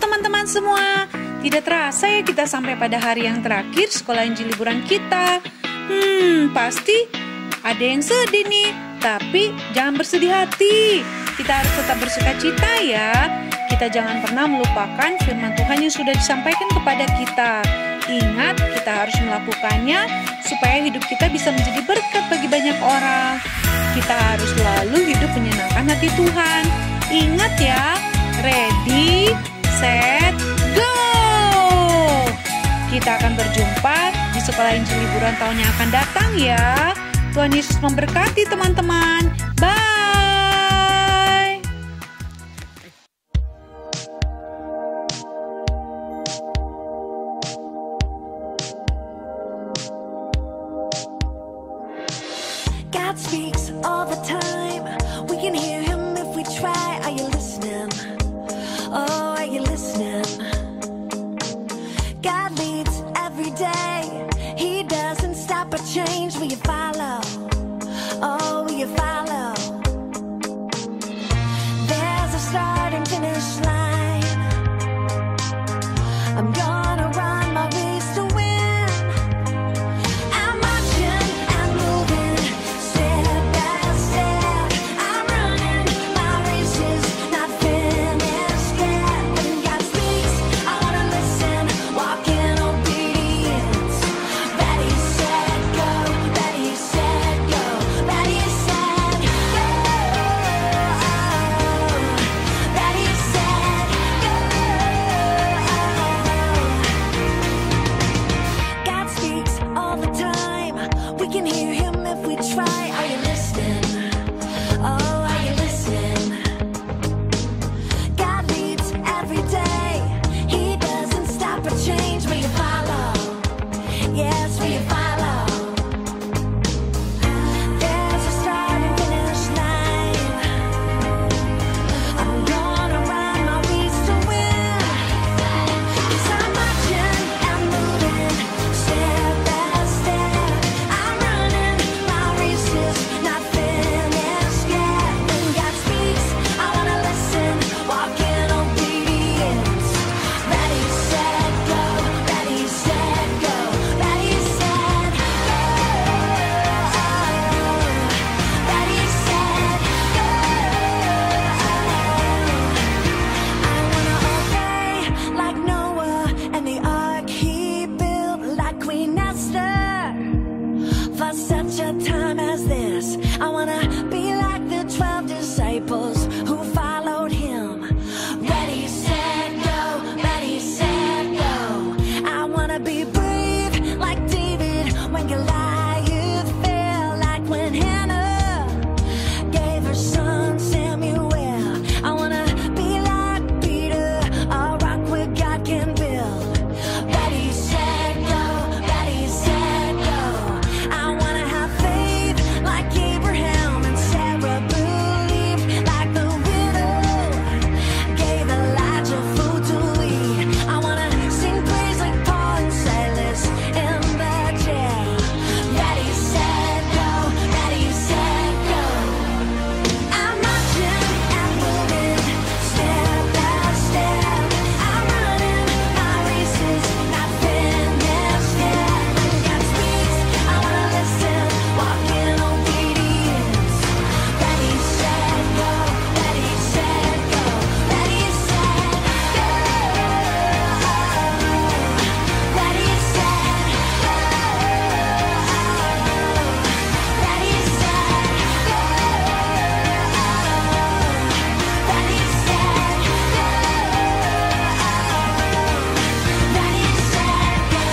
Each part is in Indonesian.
teman-teman semua. Tidak terasa ya kita sampai pada hari yang terakhir sekolah Injil liburan kita. Pasti ada yang sedih nih. Tapi jangan bersedih hati. Kita harus tetap bersuka cita ya. Kita jangan pernah melupakan firman Tuhan yang sudah disampaikan kepada kita. Ingat, kita harus melakukannya supaya hidup kita bisa menjadi berkat bagi banyak orang. Kita harus selalu hidup menyenangkan hati Tuhan. Ingat ya, ready, set, go! Kita akan berjumpa di sekolah Injil liburan tahun yang akan datang ya. Tuhan Yesus memberkati teman-teman. Bye! God speaks all the time. We can hear him if we try. Are you listening? Oh, are you listening? God leads every day. He doesn't stop or change. Will you follow? Oh, will you follow? There's a start and finish line. I'm gonna run my race to win. I'm marching and moving step by step. I'm running, my race is not finished yet. When God speaks, I wanna listen, walk in obedience. Ready, set, go. Ready, set, go. Ready, set, go. Ready, set, go. God speaks all the time. We can hear him if we try. Are you listening? Oh, are you listening? God leads every day. He doesn't stop or change. Will you follow? Yes, will you follow? There's a start and finish line. I'm gonna run my race to win. 'Cause I'm marching and moving step by step. I'm running, my race is not finished yet. When God speaks, I wanna listen, walk in obedience. Ready, set, go. Ready, set, go. Ready, set, go. Ready, set, go. I wanna obey like Noah and the ark he built, like Queen Esther. For such a time as this, I wanna be like the 12 disciples who followed him. Ready, set, go. Ready, set, go. I wanna be brave like David when Goliath fell, like when Hannah gave her son Samuel. I wanna be like Peter, a rock where God can build. Ready, set, go. Ready, set, go. I wanna have faith like Abraham and Sarah believed, like the widow gave Elijah food to eat. I wanna sing praise like Paul and Silas in the jail. Ready, set, go. Ready, set, go. I'm marching and moving step by step. I'm running, my race is not finished yet. When God speaks, I wanna listen, walk in obedience. Ready, set, go. Ready, set, go. Ready, set, go. Ready, set, go. Ready, set, go. Ready, set, go. Ready, set, go.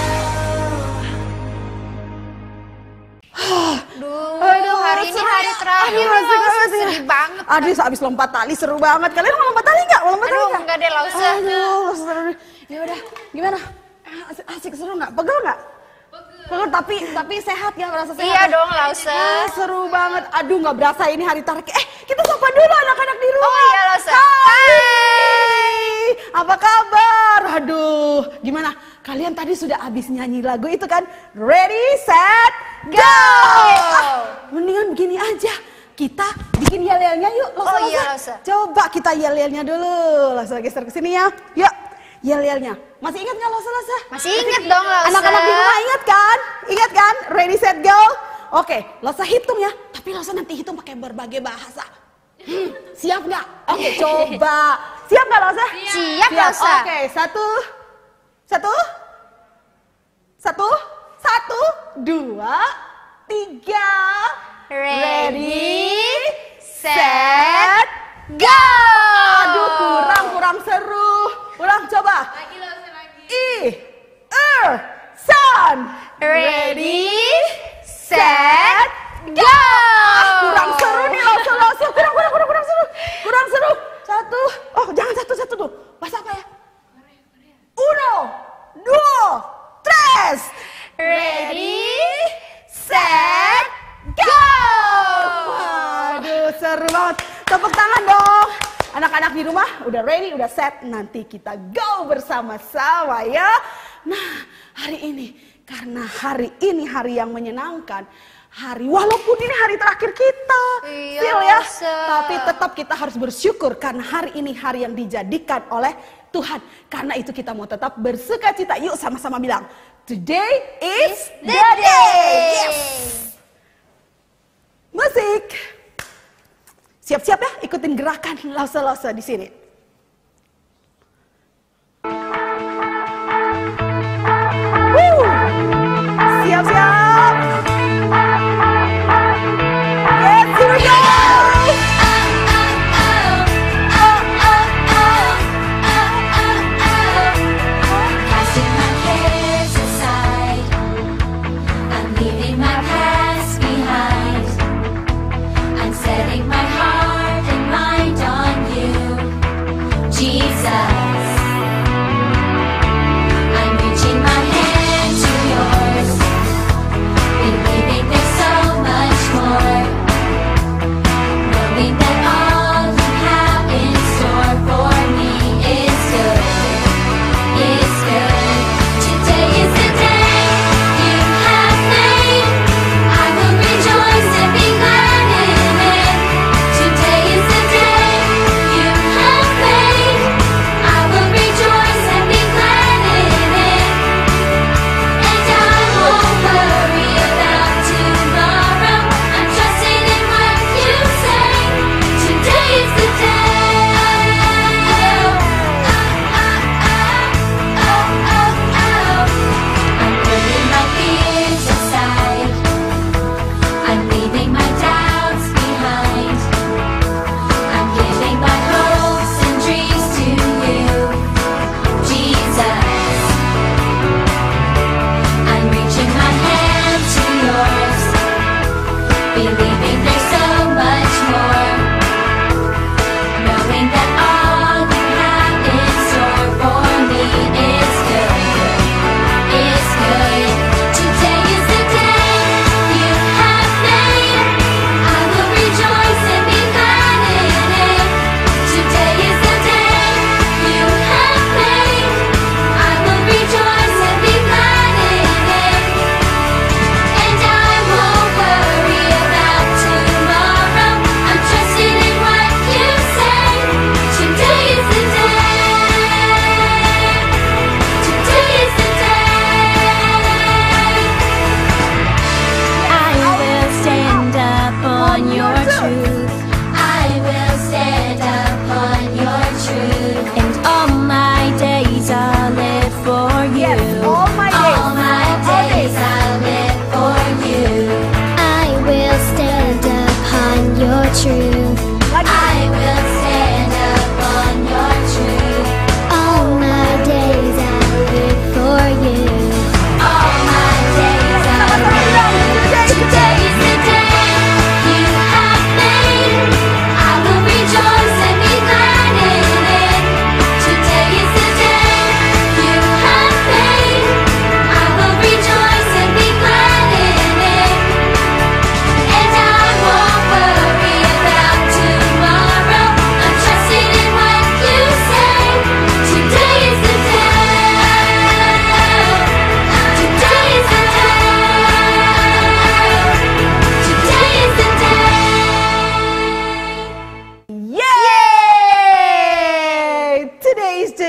Aduh, hari ini hari terakhir loh, sedih banget. Aduh, habis lompat tali seru banget. Kalian mau lompat tali nggak? Mau lompat tali Aduh, nggak? enggak deh, nggak usah. Aduh, seru. Ya udah, gimana? Asik seru nggak? Pegel nggak? Pegel tapi sehat ya, merasa sehat. Iya ya? dong, nggak usah. Seru banget. Aduh, nggak berasa ini hari terakhir. Kita sapa dulu anak-anak di rumah. Oh iya, nggak usah. Hai, apa kabar? Aduh, gimana? Kalian tadi sudah habis nyanyi lagu itu kan? Ready, set, go! Mendingan begini aja. Kita bikin yel-yelnya yuk. Oh iya, Losa. Coba kita yel-yelnya dulu. Langsung geser ke sini ya. Yuk. Yel-yelnya. Masih ingat nggak Losa? Masih ingat dong, Losa. Anak-anak di rumah ingat kan? Ingat kan? Ready, set, go. Oke, Losa hitung ya. Tapi Losa nanti hitung pakai berbagai bahasa. Siap nggak? Oke, coba. Siap nggak Losa? Siap, Losa. Oke, satu, dua, tiga. Ready, set, go! Aduh, kurang seru. Ulang coba. San. Ready, set, go! Kurang seru nih Losa. Kurang seru. Satu. Oh, jangan satu tuh. Bahasa apa ya? Uno, dua, tres. Ready, set, go! Aduh, seru banget. Tepuk tangan dong. Anak-anak di rumah udah ready, udah set. Nanti kita go bersama-sama ya. Nah, hari ini karena hari ini hari yang menyenangkan. Walaupun ini hari terakhir kita. Iya, Feel ya. Losa. Tapi tetap kita harus bersyukur karena hari ini hari yang dijadikan oleh Tuhan. Karena itu kita mau tetap bersuka cita. Yuk sama-sama bilang, today is the day. Yes. Musik. Siap-siap ya, ikutin gerakan Losa di sini. Siap-siap. Yes, here we go. Casting my cares aside, I'm leaving my past behind. I'm setting my heart and mind on you.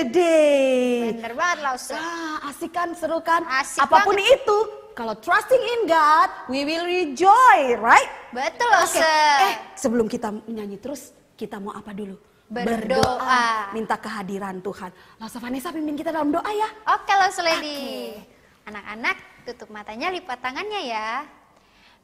gede. Bener banget Lause. Asik kan, seru kan? Asik Apapun itu, kalau trusting in God, we will rejoice, right? Betul Lause. Sebelum kita nyanyi terus, kita mau apa dulu? Berdoa. Minta kehadiran Tuhan. Lause Vanessa pimpin kita dalam doa ya. Oke Lause Lady. Anak-anak tutup matanya, lipat tangannya ya.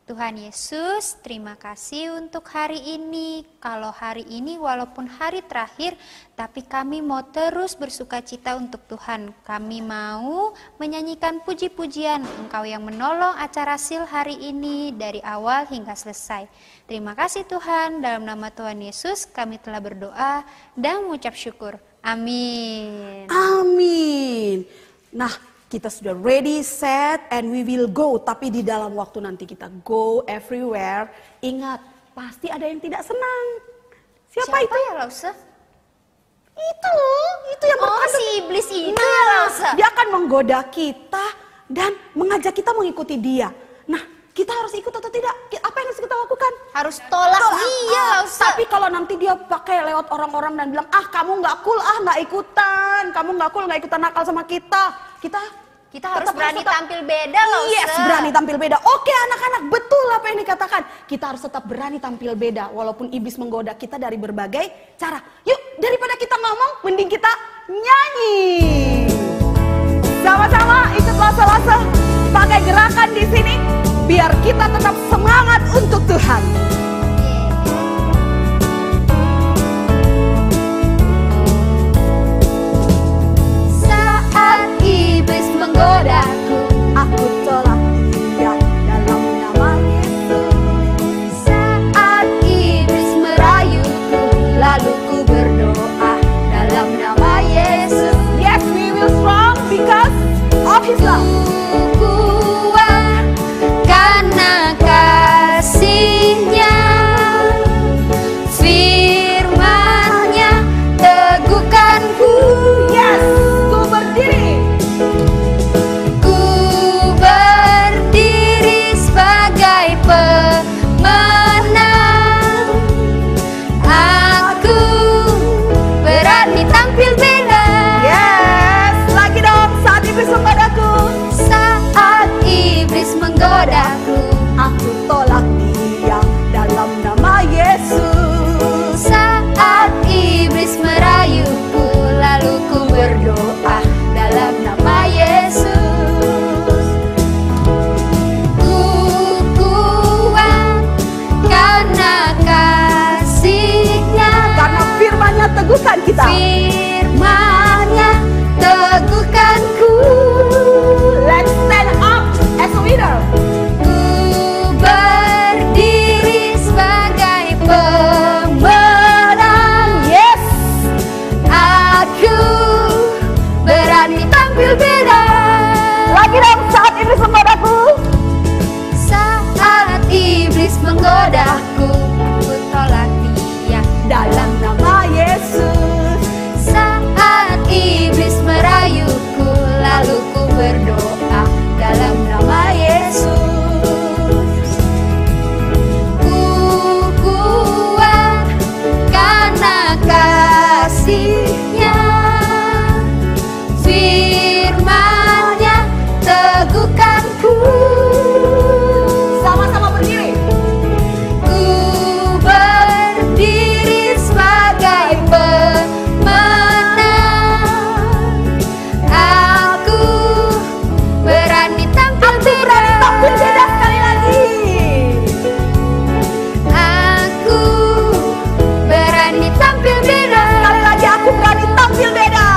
Tuhan Yesus, terima kasih untuk hari ini. Kalau hari ini walaupun hari terakhir, tapi kami mau terus bersuka cita untuk Tuhan. Kami mau menyanyikan puji-pujian Engkau yang menolong acara sil hari ini dari awal hingga selesai. Terima kasih Tuhan, dalam nama Tuhan Yesus kami telah berdoa dan mengucap syukur. Amin. Amin. Nah, kita sudah ready, set, and we will go. Tapi di dalam waktu nanti kita go everywhere. Ingat, pasti ada yang tidak senang. Siapa itu? ya Lause? Itu loh, itu yang berkandung. si iblis itu ya Lause. Dia akan menggoda kita dan mengajak kita mengikuti dia. Nah, kita harus ikut atau tidak? Apa yang harus kita lakukan? Harus tolak dia Lause. Tapi kalau nanti dia pakai lewat orang-orang dan bilang, kamu nggak cool, nggak ikutan. Kamu nggak cool, nggak ikutan nakal sama kita. Kita harus tetap berani tampil beda Lause. Yes, berani tampil beda. Oke anak-anak, betul apa yang dikatakan. Kita harus tetap berani tampil beda. Walaupun iblis menggoda kita dari berbagai cara. Yuk, daripada kita ngomong, mending kita nyanyi. Sama-sama ikut Lase-Lase. Pakai gerakan di sini. Biar kita tetap semangat untuk Tuhan. Saat iblis menggodaku, Aku tolak dia dalam nama Yesus. saat iblis merayuku, lalu ku berdoa dalam nama Yesus. Yes, we will strong because of His love. Ku kuat karena kasih-Nya, firman-Nya teguhkanku. Yes, ku berdiri. Ku berdiri sebagai pemenang. Aku berani tampil beda. Yes, lagi dong saat iblis menggodaku. Saat iblis menggodaku, Aku tolak dia dalam nama Yesus. saat iblis merayuku, lalu ku berdoa dalam nama Yesus. Ku kuat karena kasih-Nya, Karena firman-Nya teguhkan kita. firman-Nya teguhkanku. Let's stand up as a leader. Ku berdiri sebagai pemenang. Yes, Aku berani tampil beda. lagi dong saat iblis menggodaku. Saat iblis menggodaku, ku tolak dia Dalam nama Yesus. Saat iblis merayuku, lalu ku berdoa dalam nama Yesus. Ku kuat karena kasih-Nya, firman-Nya teguhkanku. Sama-sama berdiri. Ku berdiri sebagai pemenang. Aku berani tampil Berani tampil beda sekali lagi. Aku berani tampil beda. Sekali lagi aku berani tampil beda.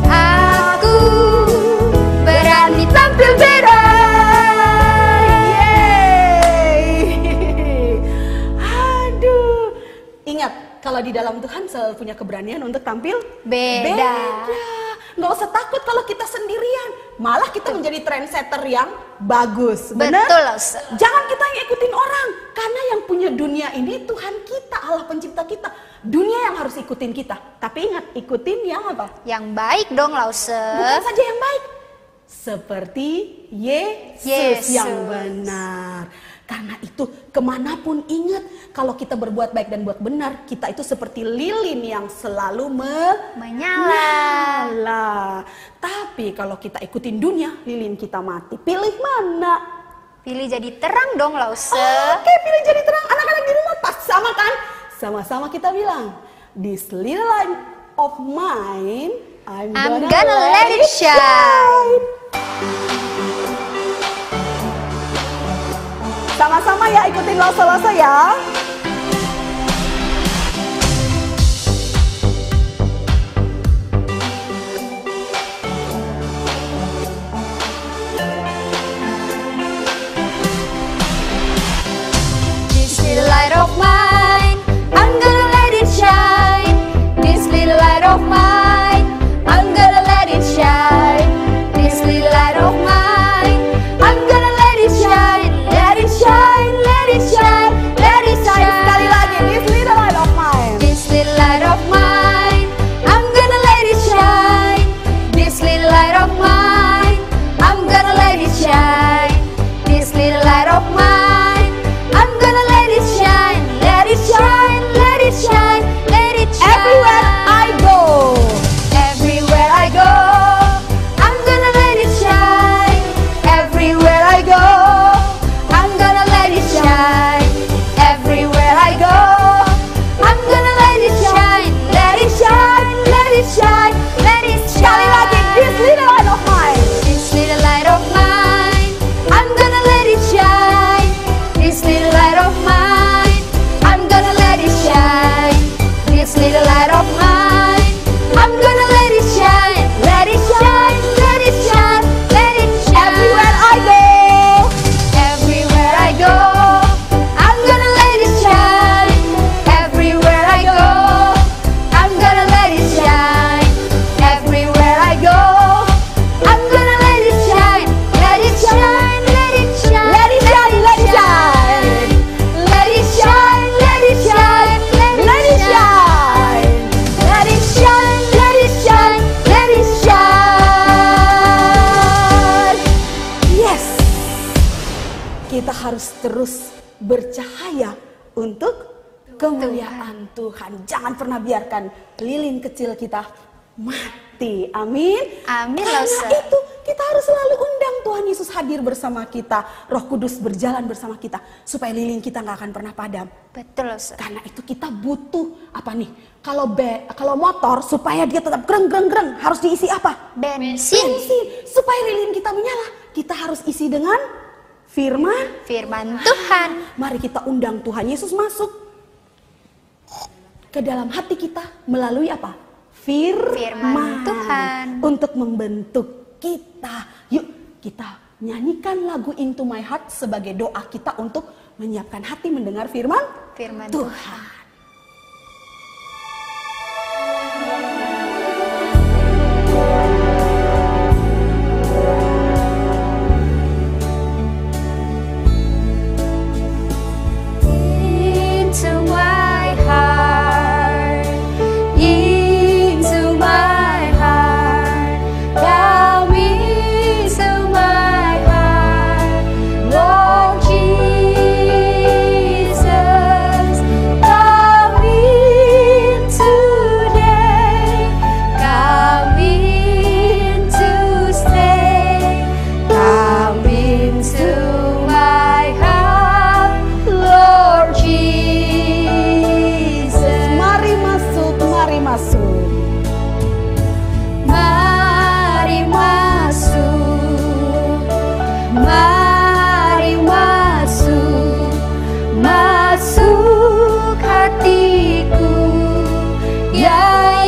Aku berani tampil beda. Yeay. Aduh. Ingat, kalau di dalam Tuhan selalu punya keberanian untuk tampil Beda. Nggak usah takut kalau kita sendirian. Malah kita menjadi trendsetter yang bagus. Benar? Betul, Lause. Jangan kita yang ikutin orang. Karena yang punya dunia ini Tuhan kita, Allah pencipta kita. Dunia yang harus ikutin kita. Tapi ingat, ikutin yang apa? Yang baik dong, Lause. Bukan saja yang baik. Seperti Yesus Yesus. yang benar. Karena itu kemanapun ingat, kalau kita berbuat baik dan buat benar, kita itu seperti lilin yang selalu menyala. Tapi kalau kita ikutin dunia, lilin kita mati. Pilih mana? Pilih jadi terang dong, Lause. Oke, pilih jadi terang. Anak-anak di rumah pas sama kan? Sama-sama kita bilang, this little light of mine, I'm gonna let it shine. Sama-sama ya, ikutin Lause ya. This little light of mine, I'm gonna let it shine. This little light of mine, I'm gonna let it shine. This little light of mine, I'm gonna let it shine. Let it shine, let it shine, let it shine. Sekali lagi, this little light of mine. This little light of mine, I'm gonna let it shine. This little light of mine, I'm gonna let it shine. This little light of mine, I'm gonna let it shine. Let it shine, let it shine, let it shine. Everywhere I go. Everywhere I go, I'm gonna let it shine. Everywhere I go, I'm gonna let it shine. Everywhere I go, I'm gonna let it shine. Let it shine, let it shine, let it shine. Sekali lagi, this little light of mine. This little light of mine, I'm gonna let it shine. This little light of mine, I'm gonna let it shine. This little light of mine, I'm gonna let it shine. Let it shine, let it shine, let it shine. Everywhere I go. Everywhere I go, I'm gonna let it shine. Everywhere I go, I'm gonna let it shine. Everywhere I go, I'm gonna let it shine. Let it shine, let it shine, Let it shine, let it shine. let it shine, let it shine, Let it shine. let it shine, let it shine, let it shine. Yes. Kita harus terus bercahaya untuk kemuliaan Tuhan. Jangan pernah biarkan lilin kecil kita mati. Amin. Amin, Karena Lause. itu kita harus selalu undang Tuhan Yesus hadir bersama kita. Roh Kudus berjalan bersama kita. Supaya lilin kita nggak akan pernah padam. Betul, Lause. Karena itu kita butuh apa nih? Kalau motor supaya dia tetap greng harus diisi apa? Bensin. Bensin. Supaya lilin kita menyala, kita harus isi dengan firman. Firman Tuhan. Mari kita undang Tuhan Yesus masuk ke dalam hati kita melalui apa? Firman Tuhan. Untuk membentuk kita. Yuk kita nyanyikan lagu Into My Heart sebagai doa kita untuk menyiapkan hati mendengar firman Firman Tuhan. Into my heart, into my heart, come into my heart, Lord Jesus, come in today, come in to stay, come into my heart, Lord Jesus. Mari masuk, mari masuk. Mari masuk, mari masuk, masuk hatiku, ya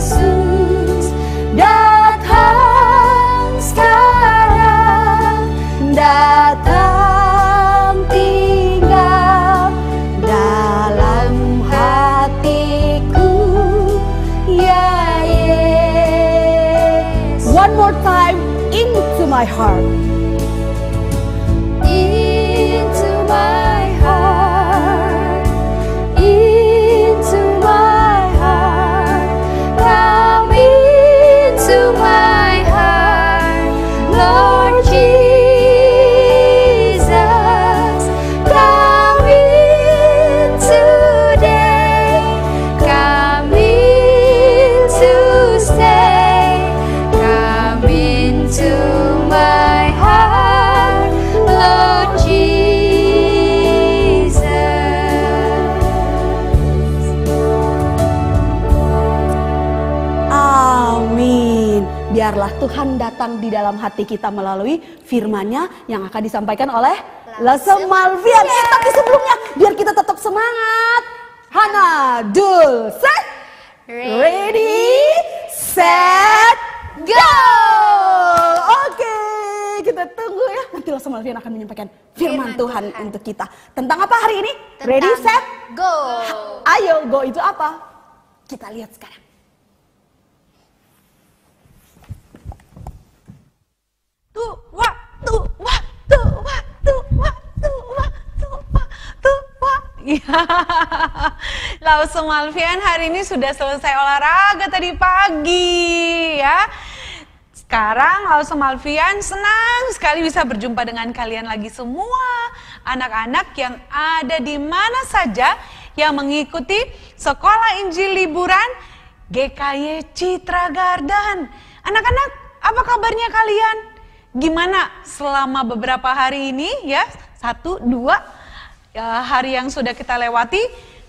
Yesus, datang sekarang, datang tinggal dalam hatiku, ya Yesus. One more time, into my heart. Into my heart, into my heart, come into my heart, Lord Jesus. biarlah Tuhan datang di dalam hati kita melalui firman-Nya yang akan disampaikan oleh Lesem Malvian. Tapi sebelumnya biar kita tetap semangat. Hana, Dul, set, ready, set, go. Oke, kita tunggu ya. Nanti Lesem Malvian akan menyampaikan firman Tuhan untuk kita. Tentang apa hari ini? Ready, set, go. Ayo, go itu apa? Kita lihat sekarang. Lesem Malvian hari ini sudah selesai olahraga tadi pagi ya. Sekarang Lesem Malvian senang sekali bisa berjumpa dengan kalian lagi semua. Anak-anak yang ada di mana saja yang mengikuti Sekolah Injil Liburan GKY Citra Garden. Anak-anak, apa kabarnya kalian? Gimana selama beberapa hari ini ya? 1, 2 hari yang sudah kita lewati.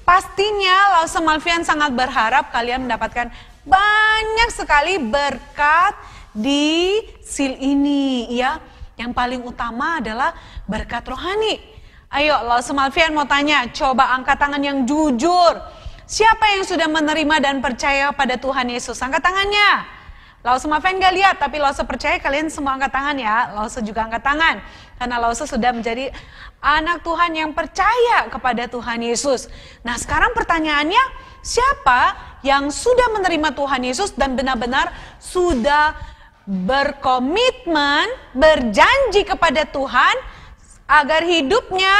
Pastinya Lesem Malvian sangat berharap kalian mendapatkan banyak sekali berkat di seal ini ya. Yang paling utama adalah berkat rohani. Ayo Lesem Malvian mau tanya, coba angkat tangan yang jujur. Siapa yang sudah menerima dan percaya pada Tuhan Yesus? Angkat tangannya. Lesem Malvian gak lihat, tapi Lesem percaya kalian semua angkat tangan ya. Lesem juga angkat tangan. Karena Lesem sudah menjadi anak Tuhan yang percaya kepada Tuhan Yesus. Nah sekarang pertanyaannya, siapa yang sudah menerima Tuhan Yesus dan benar-benar sudah berkomitmen, berjanji kepada Tuhan agar hidupnya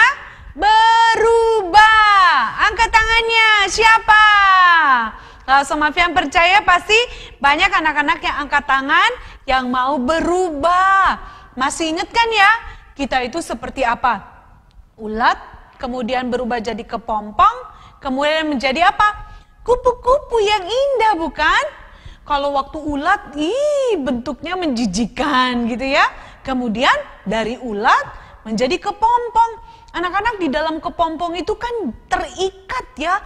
berubah? Angkat tangannya, siapa? Lesem Malvian percaya pasti banyak anak-anak yang angkat tangan yang mau berubah. Masih ingat kan ya, kita itu seperti apa? Ulat, kemudian berubah jadi kepompong, kemudian menjadi apa? Kupu-kupu yang indah bukan? Kalau waktu ulat, bentuknya menjijikan gitu ya. Kemudian dari ulat menjadi kepompong. Anak-anak di dalam kepompong itu kan terikat ya,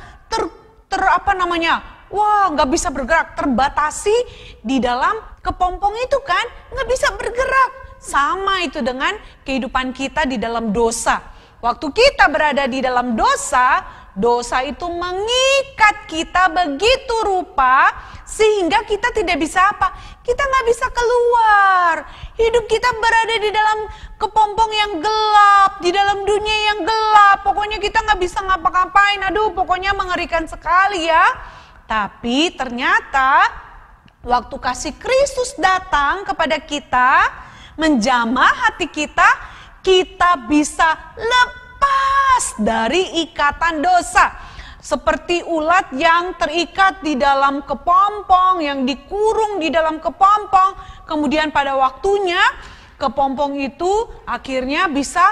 wah nggak bisa bergerak, terbatasi di dalam kepompong itu kan, nggak bisa bergerak. Sama itu dengan kehidupan kita di dalam dosa. Waktu kita berada di dalam dosa, dosa itu mengikat kita begitu rupa sehingga kita tidak bisa apa? Kita nggak bisa keluar. Hidup kita berada di dalam kepompong yang gelap, di dalam dunia yang gelap. Pokoknya kita nggak bisa ngapa-ngapain. Aduh, pokoknya mengerikan sekali ya. Tapi ternyata waktu kasih Kristus datang kepada kita, menjamah hati kita, kita bisa lepas dari ikatan dosa. Seperti ulat yang terikat di dalam kepompong, yang dikurung di dalam kepompong. Kemudian pada waktunya kepompong itu akhirnya bisa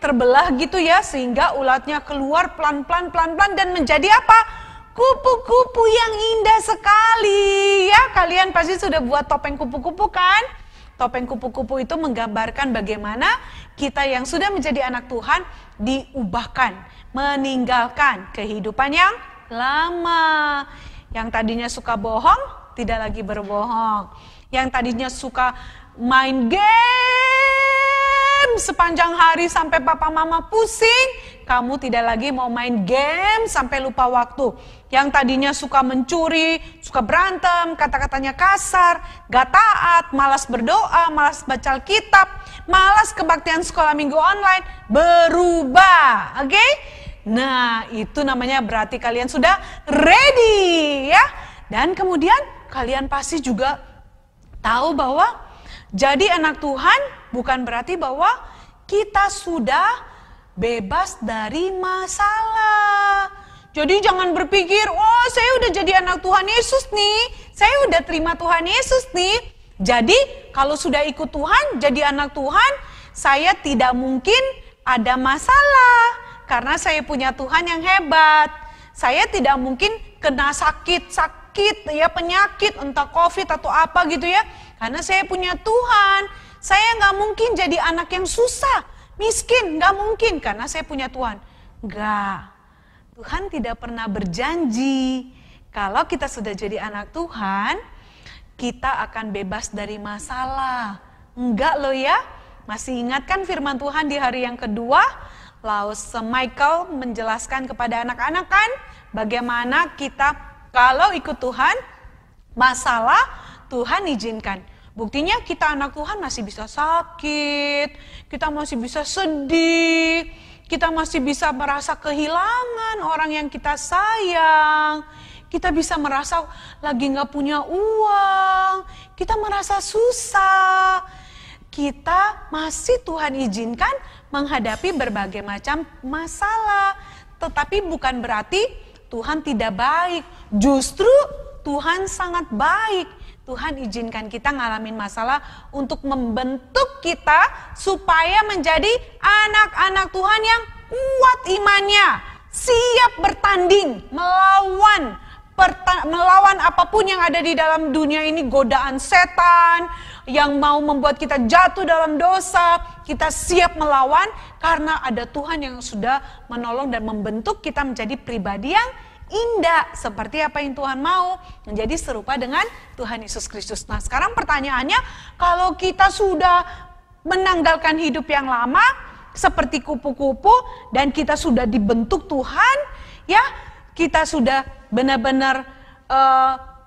terbelah gitu ya. Sehingga ulatnya keluar pelan-pelan dan menjadi apa? Kupu-kupu yang indah sekali ya. Kalian pasti sudah buat topeng kupu-kupu kan? Topeng kupu-kupu itu menggambarkan bagaimana kita yang sudah menjadi anak Tuhan diubahkan, meninggalkan kehidupan yang lama. Yang tadinya suka bohong, tidak lagi berbohong. Yang tadinya suka main game sepanjang hari sampai papa mama pusing, kamu tidak lagi mau main game sampai lupa waktu. Yang tadinya suka mencuri, suka berantem, kata-katanya kasar, gak taat, malas berdoa, malas baca Alkitab, malas kebaktian sekolah minggu online, berubah, oke? Nah, itu namanya berarti kalian sudah ready ya. Dan kemudian kalian pasti juga tahu bahwa jadi anak Tuhan bukan berarti bahwa kita sudah bebas dari masalah. Jadi jangan berpikir, oh saya udah jadi anak Tuhan Yesus nih, saya udah terima Tuhan Yesus nih. Jadi kalau sudah ikut Tuhan, jadi anak Tuhan, saya tidak mungkin ada masalah. Karena saya punya Tuhan yang hebat. Saya tidak mungkin kena sakit ya, penyakit, entah COVID atau apa gitu ya. Karena saya punya Tuhan. Saya gak mungkin jadi anak yang susah, miskin, gak mungkin karena saya punya Tuhan. Enggak. Tuhan tidak pernah berjanji kalau kita sudah jadi anak Tuhan, kita akan bebas dari masalah. Enggak loh ya. Masih ingat kan firman Tuhan di hari yang kedua? Lalu Michael menjelaskan kepada anak-anak kan bagaimana kita kalau ikut Tuhan, masalah Tuhan izinkan. Buktinya kita anak Tuhan masih bisa sakit, kita masih bisa sedih, kita masih bisa merasa kehilangan orang yang kita sayang, kita bisa merasa lagi gak punya uang, kita merasa susah. Kita masih Tuhan izinkan menghadapi berbagai macam masalah. Tetapi bukan berarti Tuhan tidak baik. Justru Tuhan sangat baik. Tuhan izinkan kita ngalamin masalah untuk membentuk kita supaya menjadi anak-anak Tuhan yang kuat imannya. Siap bertanding, melawan apapun yang ada di dalam dunia ini, godaan setan yang mau membuat kita jatuh dalam dosa, kita siap melawan karena ada Tuhan yang sudah menolong dan membentuk kita menjadi pribadi yang indah seperti apa yang Tuhan mau, menjadi serupa dengan Tuhan Yesus Kristus. Nah, sekarang pertanyaannya, kalau kita sudah menanggalkan hidup yang lama seperti kupu-kupu dan kita sudah dibentuk Tuhan, ya, kita sudah benar-benar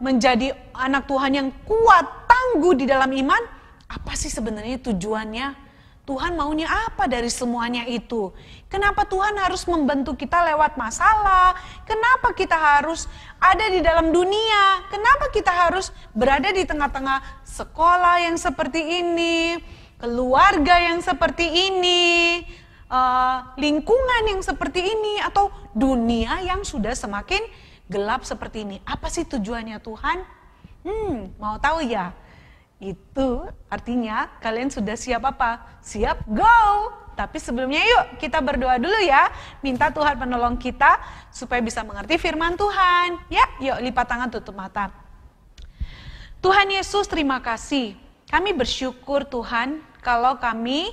menjadi anak Tuhan yang kuat, tangguh di dalam iman. Apa sih sebenarnya tujuannya? Tuhan maunya apa dari semuanya itu? Kenapa Tuhan harus membentuk kita lewat masalah? Kenapa kita harus ada di dalam dunia? Kenapa kita harus berada di tengah-tengah sekolah yang seperti ini, keluarga yang seperti ini, lingkungan yang seperti ini, atau dunia yang sudah semakin gelap seperti ini? Apa sih tujuannya Tuhan? Mau tahu ya? Itu artinya kalian sudah siap apa? Siap go! Tapi sebelumnya yuk kita berdoa dulu ya. Minta Tuhan menolong kita supaya bisa mengerti firman Tuhan. Ya, yuk lipat tangan, tutup mata. Tuhan Yesus, terima kasih. Kami bersyukur Tuhan kalau kami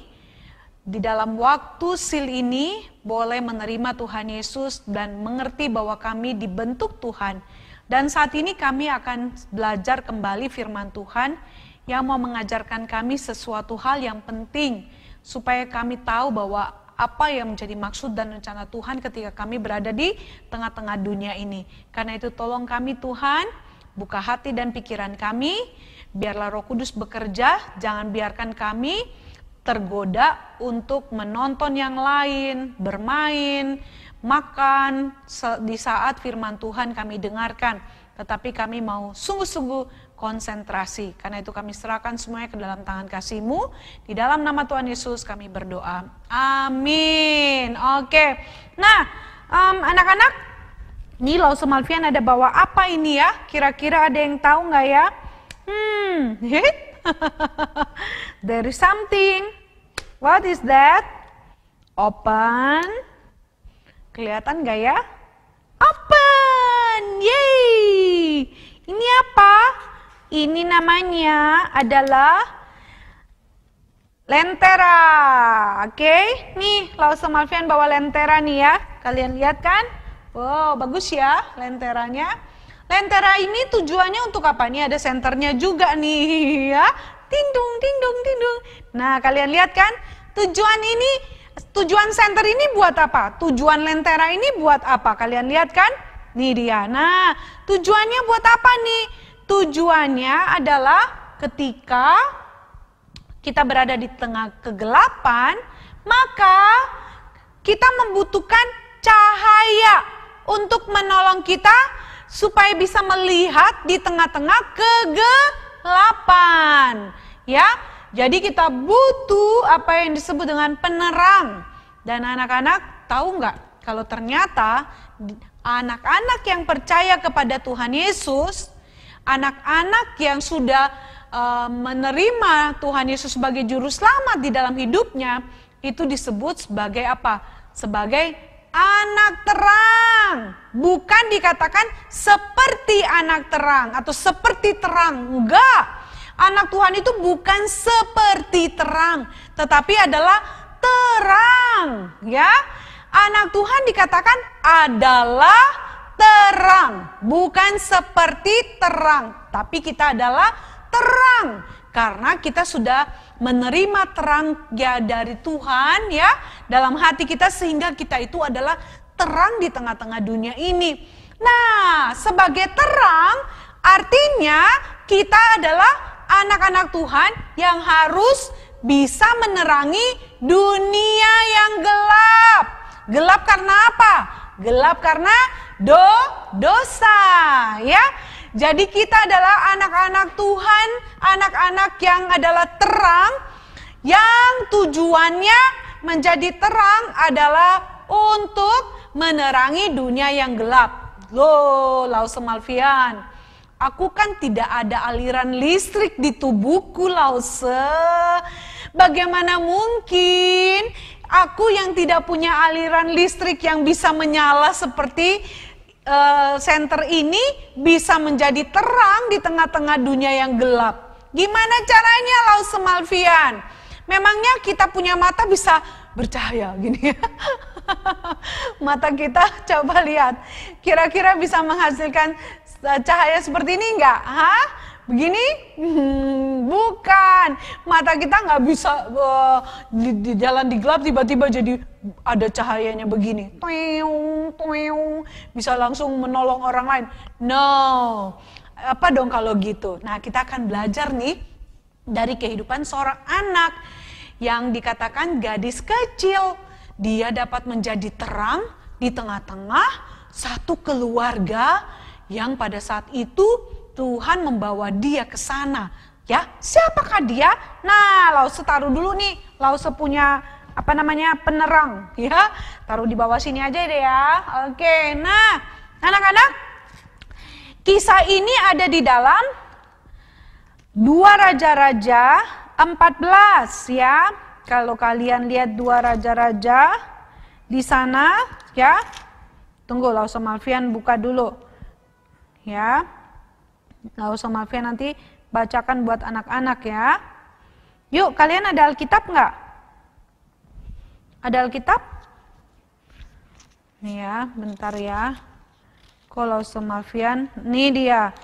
di dalam waktu sil ini boleh menerima Tuhan Yesus dan mengerti bahwa kami dibentuk Tuhan. Dan saat ini kami akan belajar kembali firman Tuhan yang mau mengajarkan kami sesuatu hal yang penting supaya kami tahu bahwa apa yang menjadi maksud dan rencana Tuhan ketika kami berada di tengah-tengah dunia ini. Karena itu tolong kami Tuhan, buka hati dan pikiran kami, biarlah Roh Kudus bekerja, jangan biarkan kami tergoda untuk menonton yang lain, bermain, makan di saat firman Tuhan kami dengarkan. Tetapi kami mau sungguh-sungguh konsentrasi. Karena itu kami serahkan semuanya ke dalam tangan kasih-Mu. Di dalam nama Tuhan Yesus kami berdoa. Amin. Oke. Nah, anak-anak, ini Lause Malvian ada bawa apa ini ya? Kira-kira ada yang tahu nggak ya? There is something. What is that? Open. Kelihatan nggak ya? Open. Yeay. Ini apa? Ini namanya adalah lentera. Oke. Nih, Lause Malvian bawa lentera nih ya. Kalian lihat kan? Wow, bagus ya lenteranya. Lentera ini tujuannya untuk apa? Nih ada senternya juga nih ya. Ting-dung, ting-dung, ting-dung. Nah, kalian lihat kan? Tujuan senter ini buat apa? Tujuan lentera ini buat apa? Kalian lihat kan? Nih dia. Nah, tujuannya buat apa nih? Tujuannya adalah ketika kita berada di tengah kegelapan, maka kita membutuhkan cahaya untuk menolong kita supaya bisa melihat di tengah-tengah kegelapan. Ya, jadi kita butuh apa yang disebut dengan penerang. Dan anak-anak tahu nggak kalau ternyata anak-anak yang percaya kepada Tuhan Yesus, anak-anak yang sudah menerima Tuhan Yesus sebagai juru selamat di dalam hidupnya, itu disebut sebagai apa? Sebagai anak terang. Bukan dikatakan seperti anak terang atau seperti terang. Enggak. Anak Tuhan itu bukan seperti terang, tetapi adalah terang, ya. Anak Tuhan dikatakan adalah terang, bukan seperti terang, tapi kita adalah terang. Karena kita sudah menerima terang ya dari Tuhan ya dalam hati kita, sehingga kita itu adalah terang di tengah-tengah dunia ini. Nah, sebagai terang artinya kita adalah anak-anak Tuhan yang harus bisa menerangi dunia yang gelap. Gelap karena apa? Gelap karena dosa ya. Jadi kita adalah anak-anak Tuhan, anak-anak yang adalah terang, yang tujuannya menjadi terang adalah untuk menerangi dunia yang gelap. Loh, Lause Malvian, aku kan tidak ada aliran listrik di tubuhku, Lause. Bagaimana mungkin aku yang tidak punya aliran listrik yang bisa menyala seperti senter ini bisa menjadi terang di tengah-tengah dunia yang gelap? Gimana caranya, Lause Malvian? Memangnya kita punya mata bisa bercahaya gini ya? Mata kita coba lihat, kira-kira bisa menghasilkan cahaya seperti ini enggak? Hah? Begini? Bukan. Mata kita nggak bisa di jalan di gelap tiba-tiba jadi ada cahayanya begini. Toeong, toeong, bisa langsung menolong orang lain. No. Apa dong kalau gitu? Nah, kita akan belajar nih dari kehidupan seorang anak yang dikatakan gadis kecil. Dia dapat menjadi terang di tengah-tengah satu keluarga yang pada saat itu Tuhan membawa dia ke sana. Ya, siapakah dia? Nah, Lause taruh dulu nih. Lause punya penerang, ya. Taruh di bawah sini aja deh ya. Oke. Nah, anak-anak, kisah ini ada di dalam 2 Raja-Raja 14 ya. Kalau kalian lihat 2 Raja-Raja di sana, ya. Tunggu, Lause Malvian buka dulu. Ya. Lause Malvian nanti bacakan buat anak-anak ya. Yuk, kalian ada Alkitab nggak? Ada Alkitab? Nih ya, bentar ya. Kok Lause Malvian? Nih dia.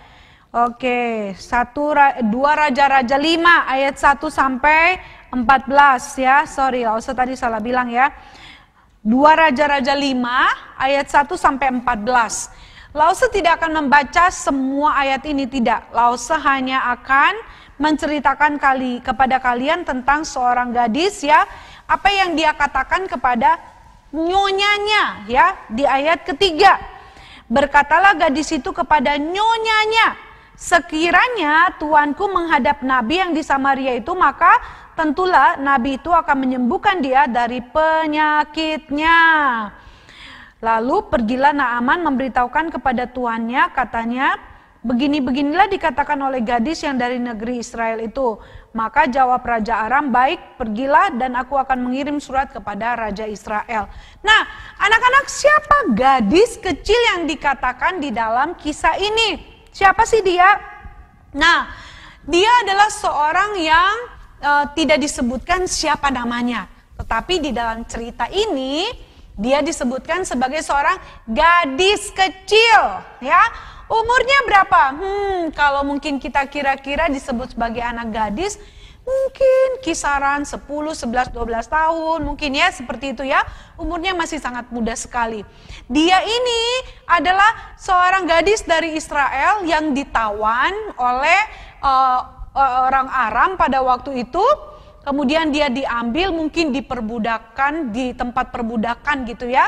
Oke, 2 Raja-Raja 5 ayat 1 sampai 14 ya. Sorry, Lause tadi salah bilang ya. 2 Raja-Raja 5 ayat 1 sampai 14. Lause tidak akan membaca semua ayat ini, tidak. Lause hanya akan menceritakan kepada kalian tentang seorang gadis ya, apa yang dia katakan kepada nyonyanya ya di ayat ketiga. Berkatalah gadis itu kepada nyonyanya, sekiranya tuanku menghadap nabi yang di Samaria itu, maka tentulah nabi itu akan menyembuhkan dia dari penyakitnya. Lalu pergilah Naaman memberitahukan kepada tuannya, katanya, begini-beginilah dikatakan oleh gadis yang dari negeri Israel itu. Maka jawab Raja Aram, baik, pergilah dan aku akan mengirim surat kepada Raja Israel. Nah, anak-anak, siapa gadis kecil yang dikatakan di dalam kisah ini? Siapa sih dia? Nah, dia adalah seorang yang tidak disebutkan siapa namanya. Tetapi di dalam cerita ini, dia disebutkan sebagai seorang gadis kecil, ya. Umurnya berapa? Kalau mungkin kita kira-kira disebut sebagai anak gadis, mungkin kisaran 10, 11, 12 tahun, mungkin ya seperti itu ya. Umurnya masih sangat muda sekali. Dia ini adalah seorang gadis dari Israel yang ditawan oleh orang Aram pada waktu itu. Kemudian dia diambil, mungkin diperbudakan di tempat perbudakan gitu ya.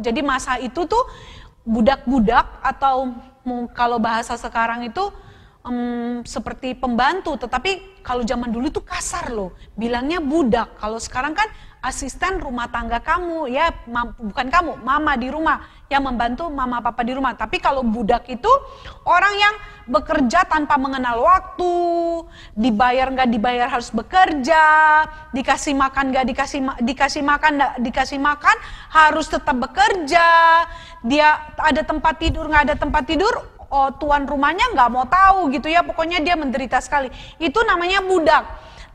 Jadi masa itu tuh budak-budak atau kalau bahasa sekarang itu seperti pembantu. Tetapi kalau zaman dulu itu kasar loh, bilangnya budak. Kalau sekarang kan asisten rumah tangga kamu ya, bukan kamu, mama di rumah yang membantu mama papa di rumah. Tapi kalau budak itu orang yang bekerja tanpa mengenal waktu, dibayar nggak dibayar harus bekerja, dikasih makan nggak dikasih makan harus tetap bekerja. Dia ada tempat tidur nggak ada tempat tidur, tuan rumahnya nggak mau tahu gitu ya. Pokoknya dia menderita sekali. Itu namanya budak.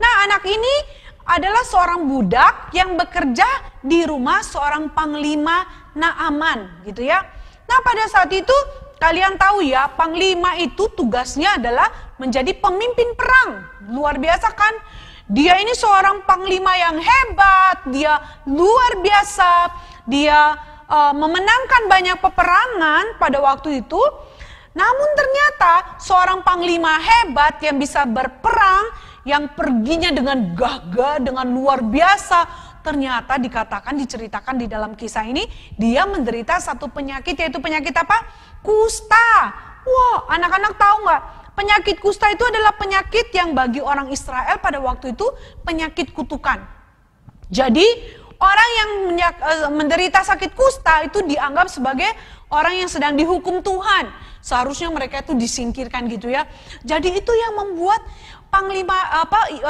Nah, anak ini adalah seorang budak yang bekerja di rumah seorang panglima Naaman gitu ya. Nah, pada saat itu kalian tahu ya, panglima itu tugasnya adalah menjadi pemimpin perang. Luar biasa kan? Dia ini seorang panglima yang hebat, dia luar biasa, dia memenangkan banyak peperangan pada waktu itu. Namun ternyata seorang panglima hebat yang bisa berperang, yang perginya dengan gagah, dengan luar biasa, ternyata diceritakan di dalam kisah ini, dia menderita satu penyakit, yaitu penyakit apa? Kusta. Wah, anak-anak tahu nggak? Penyakit kusta itu adalah penyakit yang bagi orang Israel pada waktu itu penyakit kutukan. Jadi orang yang menderita sakit kusta itu dianggap sebagai orang yang sedang dihukum Tuhan. Seharusnya mereka itu disingkirkan gitu ya. Jadi itu yang membuat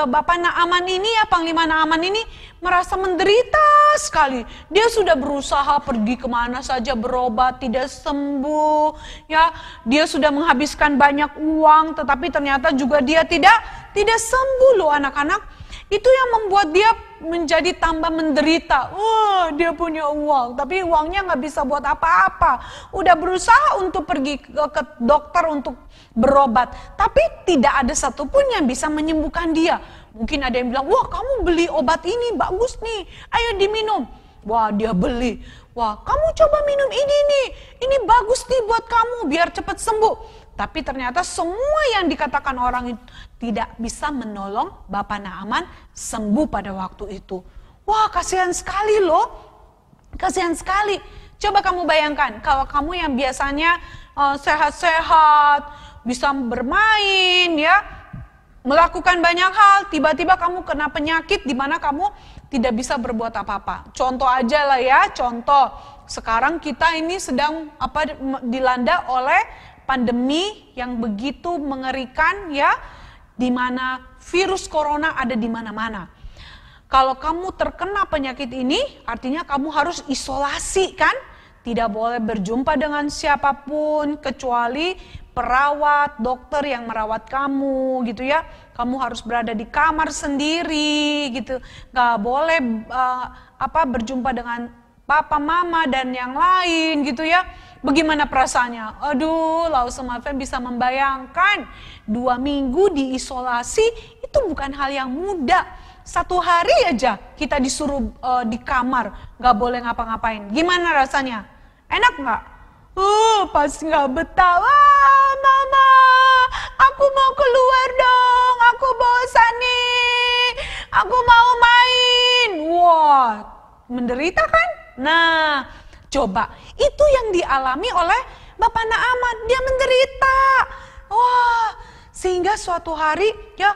Bapak Naaman ini ya, Panglima Naaman ini merasa menderita sekali. Dia sudah berusaha pergi kemana saja berobat, tidak sembuh. Ya, dia sudah menghabiskan banyak uang, tetapi ternyata juga dia tidak sembuh loh anak-anak. Itu yang membuat dia menjadi tambah menderita. Wah, dia punya uang, tapi uangnya nggak bisa buat apa-apa. Udah berusaha untuk pergi ke dokter untuk berobat, tapi tidak ada satupun yang bisa menyembuhkan dia. Mungkin ada yang bilang, wah kamu beli obat ini bagus nih, ayo diminum. Wah, dia beli. Wah, kamu coba minum ini nih, ini bagus nih buat kamu biar cepat sembuh. Tapi ternyata semua yang dikatakan orang itu tidak bisa menolong Bapak Naaman sembuh pada waktu itu. Wah, kasihan sekali loh. Kasihan sekali. Coba kamu bayangkan, kalau kamu yang biasanya sehat-sehat, bisa bermain ya, melakukan banyak hal, tiba-tiba kamu kena penyakit di mana kamu tidak bisa berbuat apa-apa. Contoh aja lah ya, contoh. Sekarang kita ini sedang dilanda oleh pandemi yang begitu mengerikan ya, di mana virus corona ada di mana-mana. Kalau kamu terkena penyakit ini, artinya kamu harus isolasi kan? Tidak boleh berjumpa dengan siapapun kecuali perawat, dokter yang merawat kamu gitu ya. Kamu harus berada di kamar sendiri gitu. Gak boleh berjumpa dengan papa, mama dan yang lain gitu ya. Bagaimana perasaannya? Aduh, Lau sama Fem bisa membayangkan 2 minggu diisolasi itu bukan hal yang mudah. 1 hari aja kita disuruh di kamar, gak boleh ngapa-ngapain. Gimana rasanya? Enak gak? Pasti gak betah. Wah, mama, aku mau keluar dong, aku bosan nih, aku mau main. Wah, menderita kan? Nah, coba, itu yang dialami oleh Bapak Naaman, dia menderita. Wah, sehingga suatu hari ya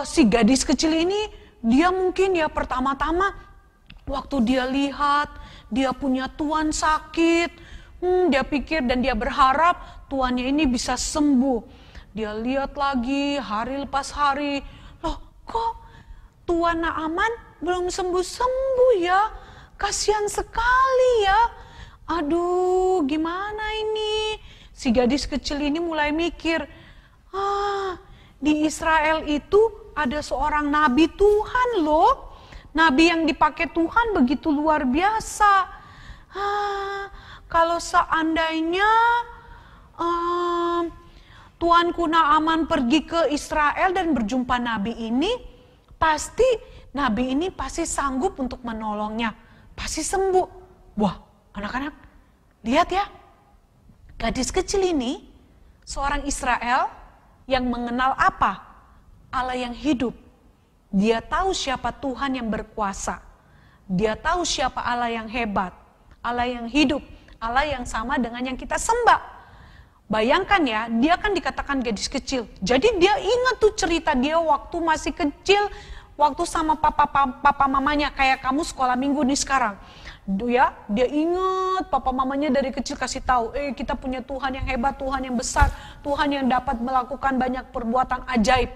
si gadis kecil ini, dia mungkin ya pertama-tama waktu dia lihat dia punya tuan sakit, dia pikir dan dia berharap tuannya ini bisa sembuh. Dia lihat lagi hari lepas hari, loh kok tuan Naaman belum sembuh-sembuh ya? Kasihan sekali ya. Aduh, gimana ini? Si gadis kecil ini mulai mikir, di Israel itu ada seorang nabi Tuhan loh. Nabi yang dipakai Tuhan begitu luar biasa. Kalau seandainya tuanku Naaman pergi ke Israel dan berjumpa nabi ini, pasti nabi ini pasti sanggup untuk menolongnya. Pasti sembuh. Wah, anak-anak, lihat ya. Gadis kecil ini, seorang Israel yang mengenal apa? Allah yang hidup. Dia tahu siapa Tuhan yang berkuasa. Dia tahu siapa Allah yang hebat. Allah yang hidup. Allah yang sama dengan yang kita sembah. Bayangkan ya, dia kan dikatakan gadis kecil. Jadi dia ingat tuh cerita dia waktu masih kecil, waktu sama papa mamanya, kayak kamu sekolah minggu nih sekarang. Ya, dia ingat papa mamanya dari kecil kasih tahu, kita punya Tuhan yang hebat, Tuhan yang besar, Tuhan yang dapat melakukan banyak perbuatan ajaib.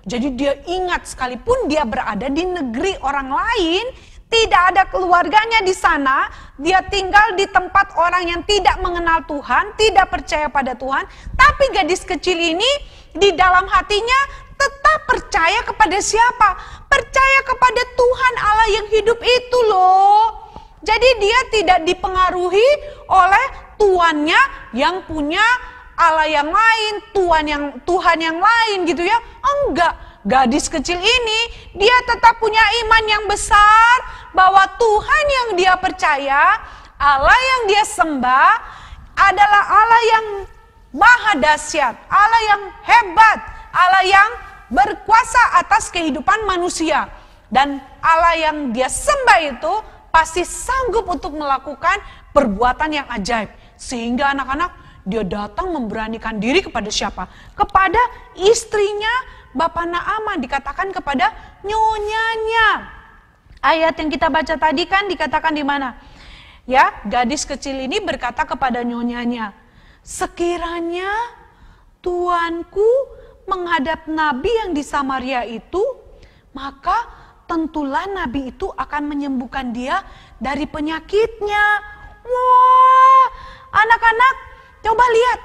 Jadi dia ingat sekalipun dia berada di negeri orang lain, tidak ada keluarganya di sana, dia tinggal di tempat orang yang tidak mengenal Tuhan, tidak percaya pada Tuhan, tapi gadis kecil ini di dalam hatinya tetap percaya kepada siapa? Percaya kepada Tuhan Allah yang hidup itu loh. Jadi dia tidak dipengaruhi oleh tuannya yang punya Allah yang lain, Tuhan yang lain gitu ya. Enggak, gadis kecil ini dia tetap punya iman yang besar bahwa Tuhan yang dia percaya, Allah yang dia sembah adalah Allah yang maha dahsyat, Allah yang hebat, Allah yang berkuasa atas kehidupan manusia. Dan Allah yang dia sembah itu pasti sanggup untuk melakukan perbuatan yang ajaib. Sehingga anak-anak, dia datang memberanikan diri kepada siapa? Kepada istrinya Bapak Naaman, dikatakan kepada nyonyanya. Ayat yang kita baca tadi kan dikatakan di mana? Ya, gadis kecil ini berkata kepada nyonyanya, sekiranya tuanku menghadap nabi yang di Samaria itu, maka tentulah nabi itu akan menyembuhkan dia dari penyakitnya. Wah, anak-anak, coba lihat,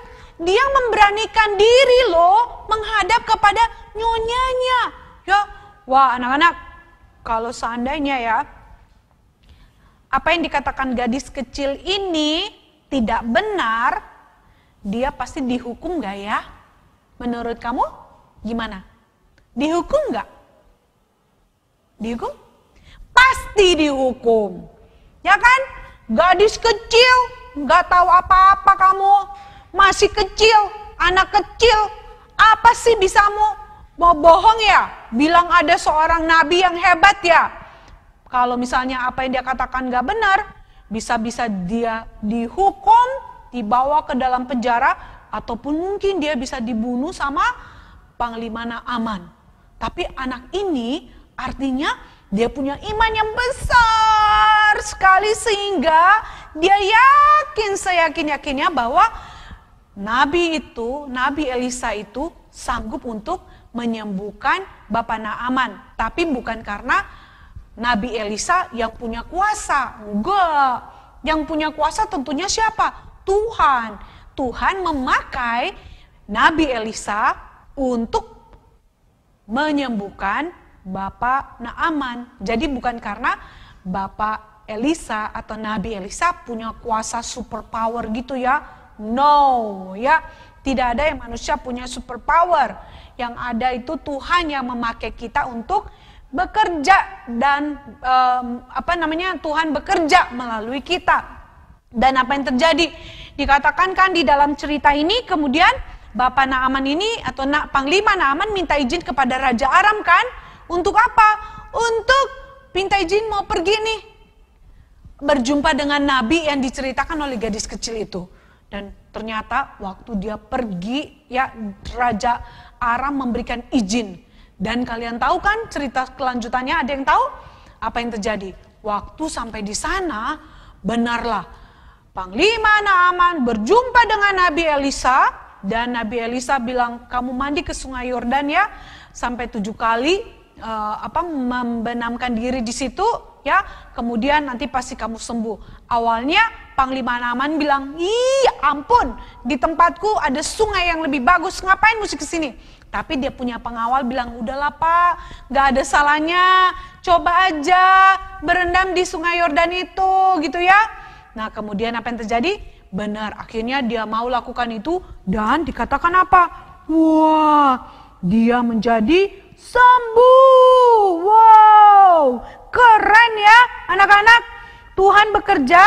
dia memberanikan diri loh menghadap kepada nyonyanya. Ya, wah anak-anak, kalau seandainya ya, apa yang dikatakan gadis kecil ini tidak benar, dia pasti dihukum gak ya? Menurut kamu gimana? Dihukum gak? Dihukum? Pasti dihukum. Ya kan? Gadis kecil, gak tahu apa-apa kamu. Masih kecil, anak kecil. Apa sih bisamu? Mau bohong ya? Bilang ada seorang nabi yang hebat ya? Kalau misalnya apa yang dia katakan gak benar, bisa-bisa dia dihukum, dibawa ke dalam penjara, ataupun mungkin dia bisa dibunuh sama Panglima Naaman. Tapi anak ini artinya dia punya iman yang besar sekali sehingga dia yakin, seyakin-yakinnya bahwa Nabi Elisa itu sanggup untuk menyembuhkan Bapak Naaman. Tapi bukan karena Nabi Elisa yang punya kuasa. Enggak. Yang punya kuasa tentunya siapa? Tuhan. Tuhan memakai Nabi Elisa untuk menyembuhkan Bapak Naaman. Jadi bukan karena Bapak Elisa atau Nabi Elisa punya kuasa super power gitu ya. No, ya. Tidak ada yang manusia punya super power. Yang ada itu Tuhan yang memakai kita untuk bekerja dan Tuhan bekerja melalui kita. Dan apa yang terjadi? Dikatakan kan di dalam cerita ini kemudian Bapak Naaman ini atau Panglima Naaman minta izin kepada Raja Aram kan? Untuk apa? Untuk minta izin mau pergi nih. Berjumpa dengan nabi yang diceritakan oleh gadis kecil itu. Dan ternyata waktu dia pergi ya Raja Aram memberikan izin. Dan kalian tahu kan cerita kelanjutannya, ada yang tahu? Apa yang terjadi? Waktu sampai di sana benarlah Panglima Naaman berjumpa dengan Nabi Elisa. Dan Nabi Elisa bilang, kamu mandi ke sungai Yordan ya. Sampai 7 kali membenamkan diri di situ ya, kemudian nanti pasti kamu sembuh. Awalnya Panglima Naaman bilang, ih ampun, di tempatku ada sungai yang lebih bagus, ngapain mesti kesini? Tapi dia punya pengawal bilang, udahlah Pak, gak ada salahnya, coba aja berendam di sungai Yordan itu gitu ya. Nah kemudian apa yang terjadi? Benar, akhirnya dia mau lakukan itu dan dikatakan apa? Wah, dia menjadi sembuh. Wow, keren ya anak-anak. Tuhan bekerja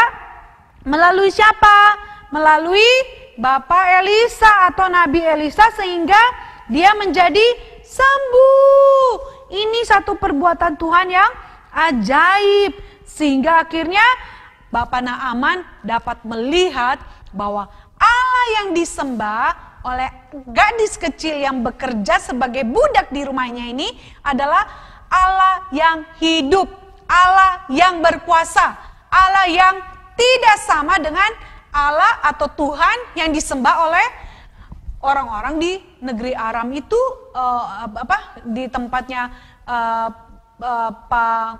melalui siapa? Melalui Bapak Elisa atau Nabi Elisa sehingga dia menjadi sembuh. Ini satu perbuatan Tuhan yang ajaib. Sehingga akhirnya Bapak Naaman dapat melihat bahwa Allah yang disembah oleh gadis kecil yang bekerja sebagai budak di rumahnya ini adalah Allah yang hidup, Allah yang berkuasa, Allah yang tidak sama dengan Allah atau Tuhan yang disembah oleh orang-orang di negeri Aram itu, di tempatnya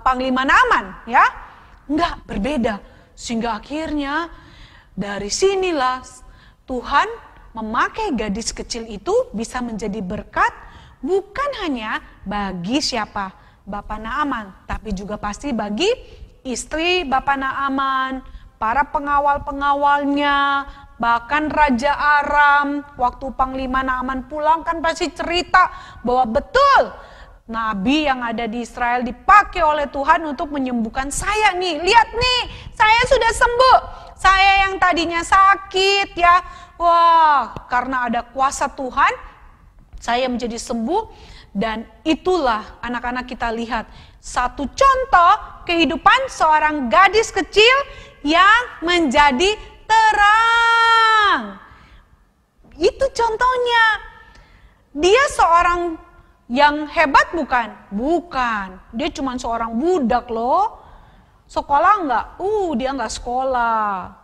Panglima Naaman ya. Enggak, berbeda. Sehingga akhirnya dari sinilah Tuhan memakai gadis kecil itu bisa menjadi berkat bukan hanya bagi siapa? Bapak Naaman, tapi juga pasti bagi istri Bapak Naaman, para pengawal-pengawalnya, bahkan Raja Aram. Waktu Panglima Naaman pulang kan pasti cerita bahwa betul nabi yang ada di Israel dipakai oleh Tuhan untuk menyembuhkan saya nih. Lihat nih, saya sudah sembuh. Saya yang tadinya sakit ya. Wah, karena ada kuasa Tuhan, saya menjadi sembuh. Dan itulah anak-anak kita lihat satu contoh kehidupan seorang gadis kecil yang menjadi terang. Itu contohnya. Dia seorang yang hebat bukan? Bukan. Dia cuma seorang budak loh. Sekolah enggak? Dia enggak sekolah.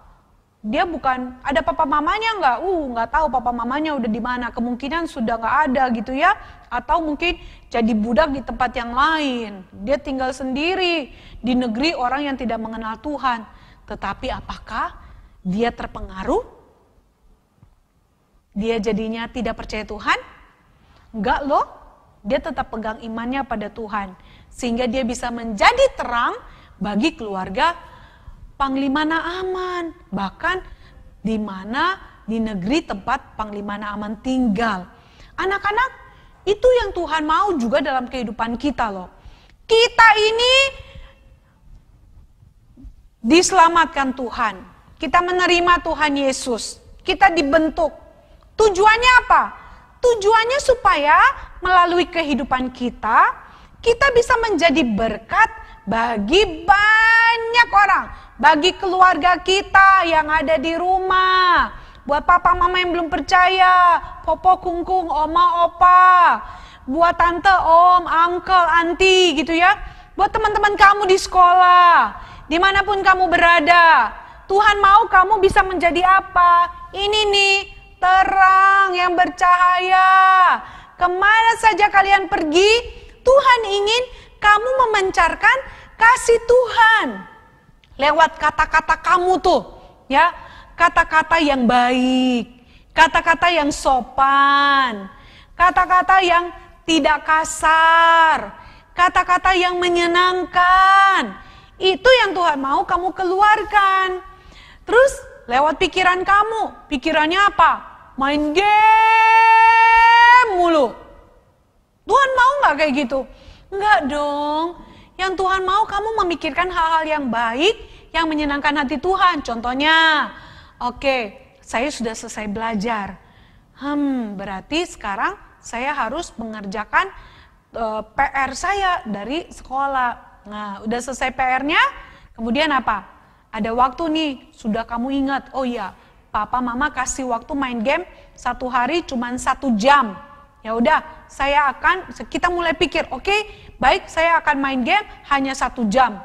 Dia bukan, ada papa mamanya enggak? Enggak tahu papa mamanya udah di mana. Kemungkinan sudah enggak ada gitu ya. Atau mungkin jadi budak di tempat yang lain. Dia tinggal sendiri di negeri orang yang tidak mengenal Tuhan. Tetapi apakah dia terpengaruh? Dia jadinya tidak percaya Tuhan? Enggak loh. Dia tetap pegang imannya pada Tuhan. Sehingga dia bisa menjadi terang bagi keluarga Panglima Naaman. Bahkan di mana di negeri tempat Panglima Naaman tinggal. Anak-anak, itu yang Tuhan mau juga dalam kehidupan kita loh. Kita ini diselamatkan Tuhan. Kita menerima Tuhan Yesus. Kita dibentuk. Tujuannya apa? Tujuannya supaya melalui kehidupan kita bisa menjadi berkat bagi banyak orang. Bagi keluarga kita yang ada di rumah. Buat papa mama yang belum percaya. Popo kungkung, oma opa. Buat tante, om, uncle, auntie gitu ya. Buat teman-teman kamu di sekolah. Dimanapun kamu berada. Tuhan mau kamu bisa menjadi apa? Ini nih, terang yang bercahaya. Kemana saja kalian pergi, Tuhan ingin kamu memancarkan kasih Tuhan. Lewat kata-kata kamu tuh, ya, kata-kata yang baik, kata-kata yang sopan, kata-kata yang tidak kasar, kata-kata yang menyenangkan. Itu yang Tuhan mau kamu keluarkan. Terus lewat pikiran kamu, pikirannya apa? Main game mulu. Tuhan mau gak kayak gitu? Enggak dong. Yang Tuhan mau kamu memikirkan hal-hal yang baik, yang menyenangkan hati Tuhan. Contohnya, oke, saya sudah selesai belajar. Berarti sekarang saya harus mengerjakan PR saya dari sekolah. Nah, udah selesai PR-nya, kemudian apa? Ada waktu nih, sudah kamu ingat, oh iya, papa mama kasih waktu main game 1 hari cuma 1 jam. Ya udah, kita mulai pikir, oke, baik, saya akan main game hanya 1 jam.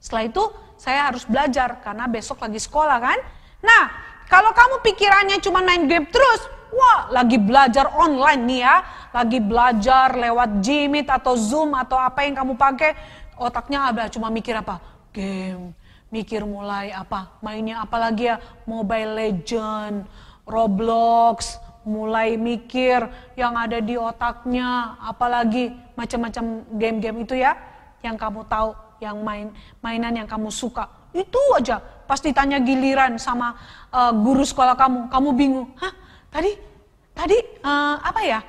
Setelah itu saya harus belajar karena besok lagi sekolah kan. Nah, kalau kamu pikirannya cuma main game terus, wah, lagi belajar online nih ya, lagi belajar lewat Jimit atau Zoom atau apa yang kamu pakai, otaknya ada cuma mikir apa? Game. Mikir mulai apa? Mainnya apa lagi ya? Mobile Legend, Roblox. Mulai mikir yang ada di otaknya, apalagi macam-macam game-game itu ya, yang kamu tahu, yang mainan yang kamu suka. Itu aja, pas ditanya giliran sama guru sekolah kamu bingung. Hah? Tadi apa ya?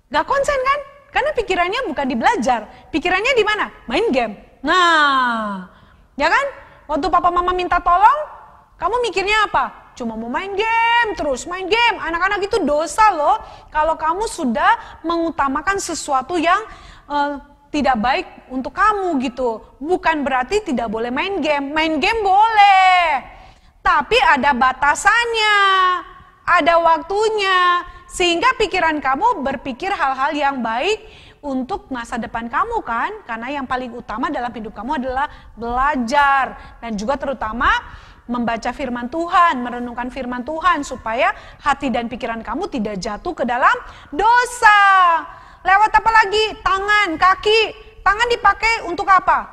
Gak konsen kan? Karena pikirannya bukan di belajar, pikirannya di mana? Main game. Nah, ya kan? Waktu papa mama minta tolong, kamu mikirnya apa? Cuma mau main game terus, main game. Anak-anak itu dosa loh kalau kamu sudah mengutamakan sesuatu yang tidak baik untuk kamu gitu. Bukan berarti tidak boleh main game. Main game boleh. Tapi ada batasannya. Ada waktunya. Sehingga pikiran kamu berpikir hal-hal yang baik untuk masa depan kamu kan. Karena yang paling utama dalam hidup kamu adalah belajar. Dan juga terutama membaca firman Tuhan, merenungkan firman Tuhan supaya hati dan pikiran kamu tidak jatuh ke dalam dosa. Lewat apa lagi? Tangan, kaki. Tangan dipakai untuk apa?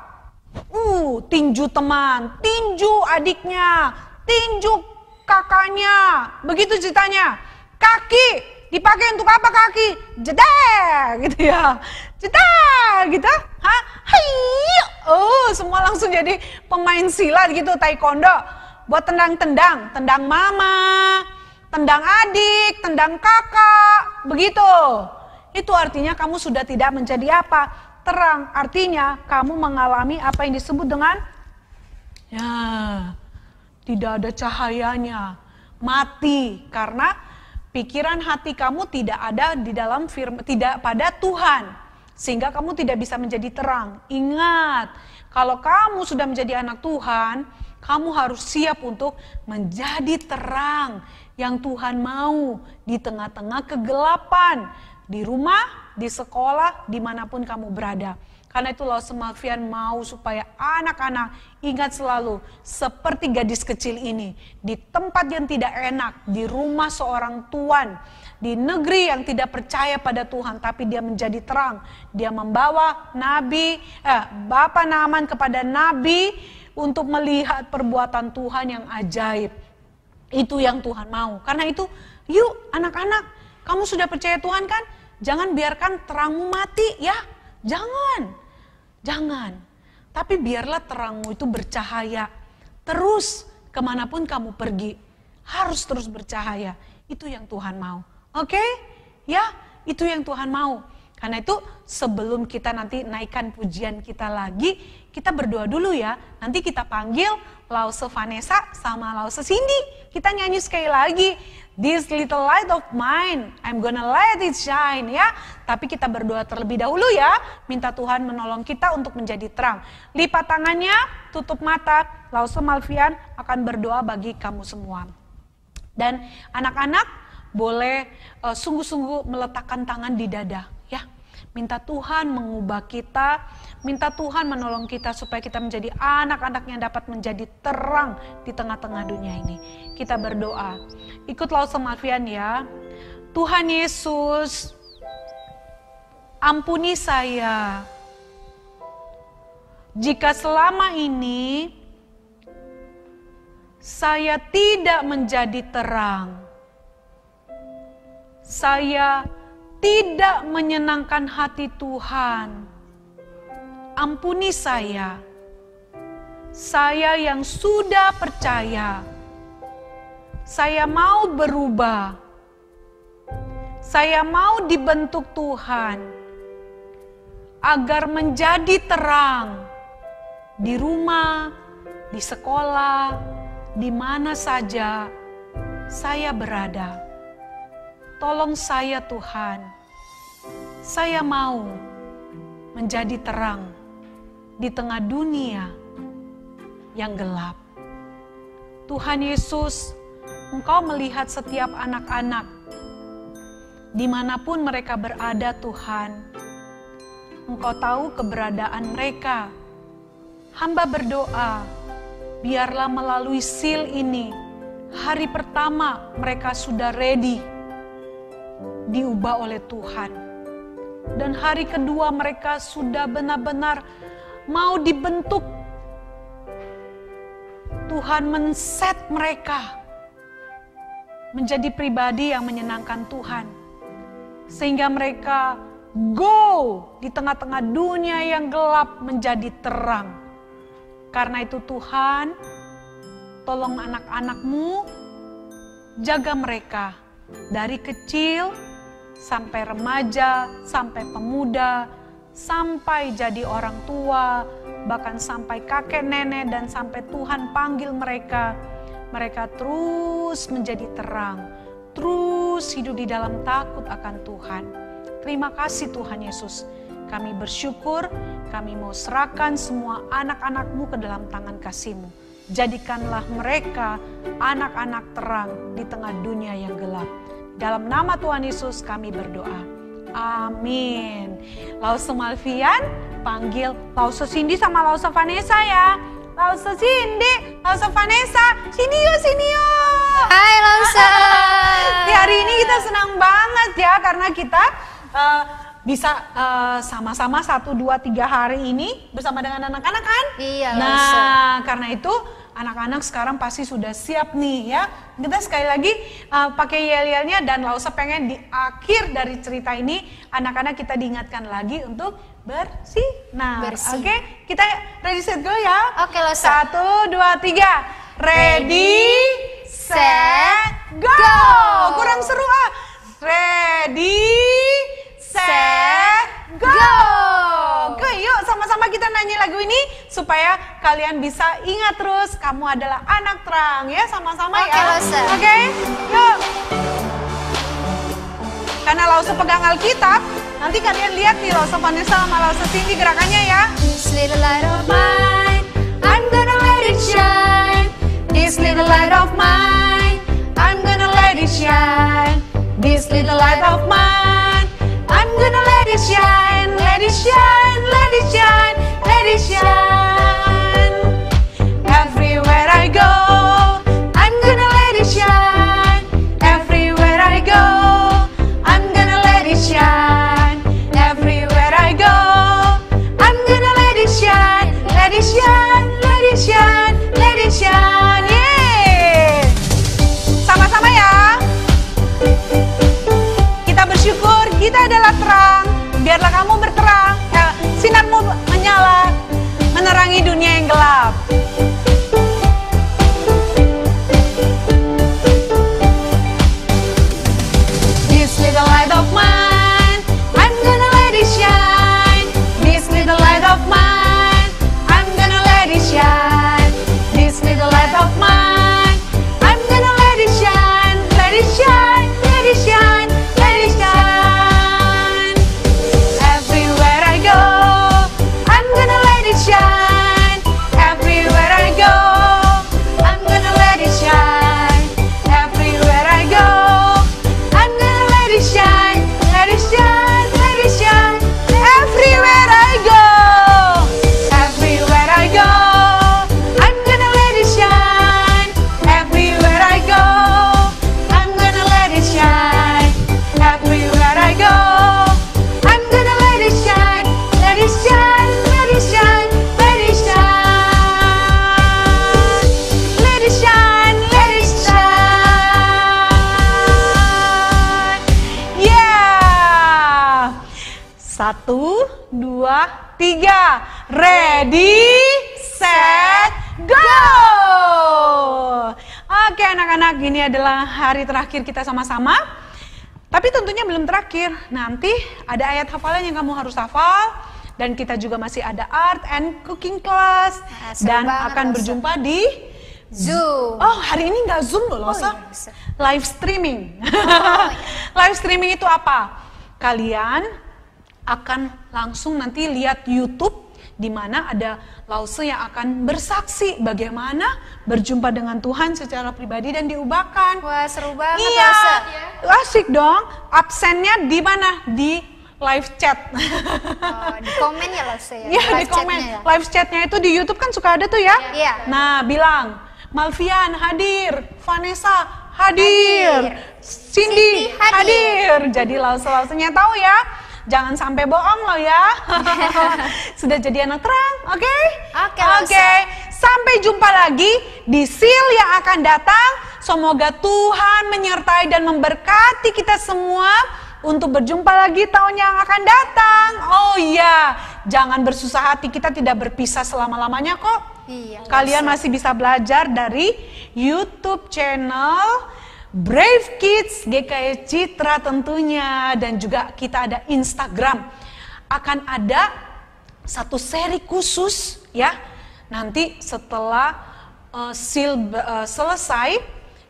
Tinju teman, tinju adiknya, tinju kakaknya. Begitu ceritanya. Kaki dipakai untuk apa kaki? Jedar gitu ya. Jedar gitu. Hai, Oh, semua langsung jadi pemain silat gitu, taekwondo. Buat tendang-tendang, tendang mama, tendang adik, tendang kakak, begitu. Itu artinya kamu sudah tidak menjadi apa? Terang. Artinya kamu mengalami apa yang disebut dengan ya, tidak ada cahayanya, mati karena pikiran hati kamu tidak ada di dalam firman, tidak pada Tuhan, sehingga kamu tidak bisa menjadi terang. Ingat, kalau kamu sudah menjadi anak Tuhan, kamu harus siap untuk menjadi terang yang Tuhan mau di tengah-tengah kegelapan, di rumah, di sekolah, dimanapun kamu berada. Karena itu Lause Malvian mau supaya anak-anak ingat selalu seperti gadis kecil ini. Di tempat yang tidak enak, di rumah seorang tuan, di negeri yang tidak percaya pada Tuhan, tapi dia menjadi terang. Dia membawa Bapak Naaman kepada Nabi untuk melihat perbuatan Tuhan yang ajaib. Itu yang Tuhan mau. Karena itu, yuk anak-anak, kamu sudah percaya Tuhan kan? Jangan biarkan terangmu mati ya. Jangan. Tapi biarlah terangmu itu bercahaya. Terus kemanapun kamu pergi, harus terus bercahaya. Itu yang Tuhan mau. Oke? Ya, itu yang Tuhan mau. Karena itu sebelum kita nanti naikkan pujian kita lagi, kita berdoa dulu ya. Nanti kita panggil Lause Vanessa sama Lause Cindy. Kita nyanyi sekali lagi. This little light of mine, I'm gonna let it shine ya. Tapi kita berdoa terlebih dahulu ya. Minta Tuhan menolong kita untuk menjadi terang. Lipat tangannya, tutup mata. Lause Malvian akan berdoa bagi kamu semua. Dan anak-anak boleh sungguh-sungguh meletakkan tangan di dada ya. Minta Tuhan mengubah kita, minta Tuhan menolong kita supaya kita menjadi anak-anak yang dapat menjadi terang di tengah-tengah dunia ini. Kita berdoa. Ikut Lause Malvian ya. Tuhan Yesus, ampuni saya. Jika selama ini saya tidak menjadi terang, saya tidak menyenangkan hati Tuhan. Ampuni saya. Saya yang sudah percaya. Saya mau berubah. Saya mau dibentuk Tuhan agar menjadi terang di rumah, di sekolah, di mana saja saya berada. Tolong saya Tuhan, saya mau menjadi terang di tengah dunia yang gelap. Tuhan Yesus, Engkau melihat setiap anak-anak dimanapun mereka berada Tuhan. Engkau tahu keberadaan mereka. Hamba berdoa, biarlah melalui seal ini, hari pertama mereka sudah ready diubah oleh Tuhan. Dan hari kedua mereka sudah benar-benar mau dibentuk. Tuhan men-set mereka menjadi pribadi yang menyenangkan Tuhan. Sehingga mereka go di tengah-tengah dunia yang gelap menjadi terang. Karena itu Tuhan, tolong anak-anak-Mu, jaga mereka dari kecil sampai remaja, sampai pemuda, sampai jadi orang tua, bahkan sampai kakek nenek dan sampai Tuhan panggil mereka. Mereka terus menjadi terang, terus hidup di dalam takut akan Tuhan. Terima kasih Tuhan Yesus. Kami bersyukur, kami mau serahkan semua anak-anak-Mu ke dalam tangan kasih-Mu. Jadikanlah mereka anak-anak terang di tengah dunia yang gelap. Dalam nama Tuhan Yesus kami berdoa. Amin. Lause Malvian, panggil Lause Cindy sama Lause Vanessa ya. Lause Cindy, Lause Vanessa, sini yuk. Hai Lause. Di hari ini kita senang banget ya karena kita bisa sama-sama 1, 2, 3 hari ini bersama dengan anak-anak kan? Iya Lause. Nah karena itu anak-anak sekarang pasti sudah siap nih ya. Kita sekali lagi pakai yel-yelnya, dan Lausa pengen di akhir dari cerita ini anak-anak kita diingatkan lagi untuk bersinar. Bersih. Oke, kita ready set go ya. Oke, Lausa. 1, 2, 3. Ready, set, go. Kurang seru ah. Ready, set, go. Oke, yuk sama-sama kita nyanyi lagu ini supaya kalian bisa ingat terus kamu adalah anak terang ya, sama-sama Oke, ya. Lausa. Oke, yuk. Karena Lausa pegang Alkitab, nanti kalian lihat nih Lausa Vanessa sama Lausa Cindy gerakannya ya. This little light of mine, I'm gonna let it shine. This little light of mine, I'm gonna let it shine. This little light of mine, I'm gonna let it shine, let it shine, let it shine, let it shine. Everywhere I go, I'm gonna let it shine. Everywhere I go, I'm gonna let it shine. Everywhere I go, I'm gonna let it shine, let it shine, let it shine, let it shine. Yeay! Sama-sama ya. Kita bersyukur kita adalah terang. Biarlah kamu berterang, sinarmu menyala, menerangi dunia yang gelap. This little light of mine, I'm gonna let it shine. This little light of mine, I'm gonna let it shine. This little light of mine, I'm gonna let it shine, let it shine, let it shine, let it shine. Everywhere I go, I'm gonna let it shine. Everywhere I go, I'm gonna let it shine. Everywhere I go, I'm gonna let it shine, let it shine, let it shine. Everywhere I go, everywhere I go, I'm gonna let it shine. Everywhere I go, I'm gonna let it shine. Everywhere I go, I'm gonna let it shine, let it shine, let it shine, let it shine. Let it shine, let it shine. Yeah. 1, 2, 3. Ready, set, go. Oke anak-anak, ini adalah hari terakhir kita sama-sama. Tapi tentunya belum terakhir. Nanti ada ayat hafalan yang kamu harus hafal. Dan kita juga masih ada art and cooking class. Nah, seru Dan banget, akan Lausa. berjumpa di Zoom. Oh, hari ini nggak Zoom loh, Lausa. iya, bisa. Live streaming. Live streaming itu apa? Kalian akan langsung nanti lihat YouTube di mana ada Lausa yang akan bersaksi bagaimana berjumpa dengan Tuhan secara pribadi dan diubahkan. Wah, seru banget, Iya, Lausa. asik dong. Absennya di mana? Di live chat. Oh, di komen ya, Lausa ya. Iya, di Live komen. chatnya ya. Live chatnya itu di YouTube kan suka ada tuh ya. Iya. Nah, bilang Malvian hadir, Vanessa hadir, Cindy Cindy hadir. hadir. Jadi Lausa-lausanya tahu ya. Jangan sampai bohong loh ya. Sudah jadi anak terang, oke? Oke, Lausa. Oke. Sampai jumpa lagi di Seal yang akan datang. Semoga Tuhan menyertai dan memberkati kita semua untuk berjumpa lagi tahun yang akan datang. Oh iya, jangan bersusah hati, kita tidak berpisah selama-lamanya kok. Iya, Kalian Lausa. masih bisa belajar dari YouTube channel Brave Kids GKI Citra tentunya, dan juga kita ada Instagram. Akan ada satu seri khusus ya. Nanti setelah Seal selesai,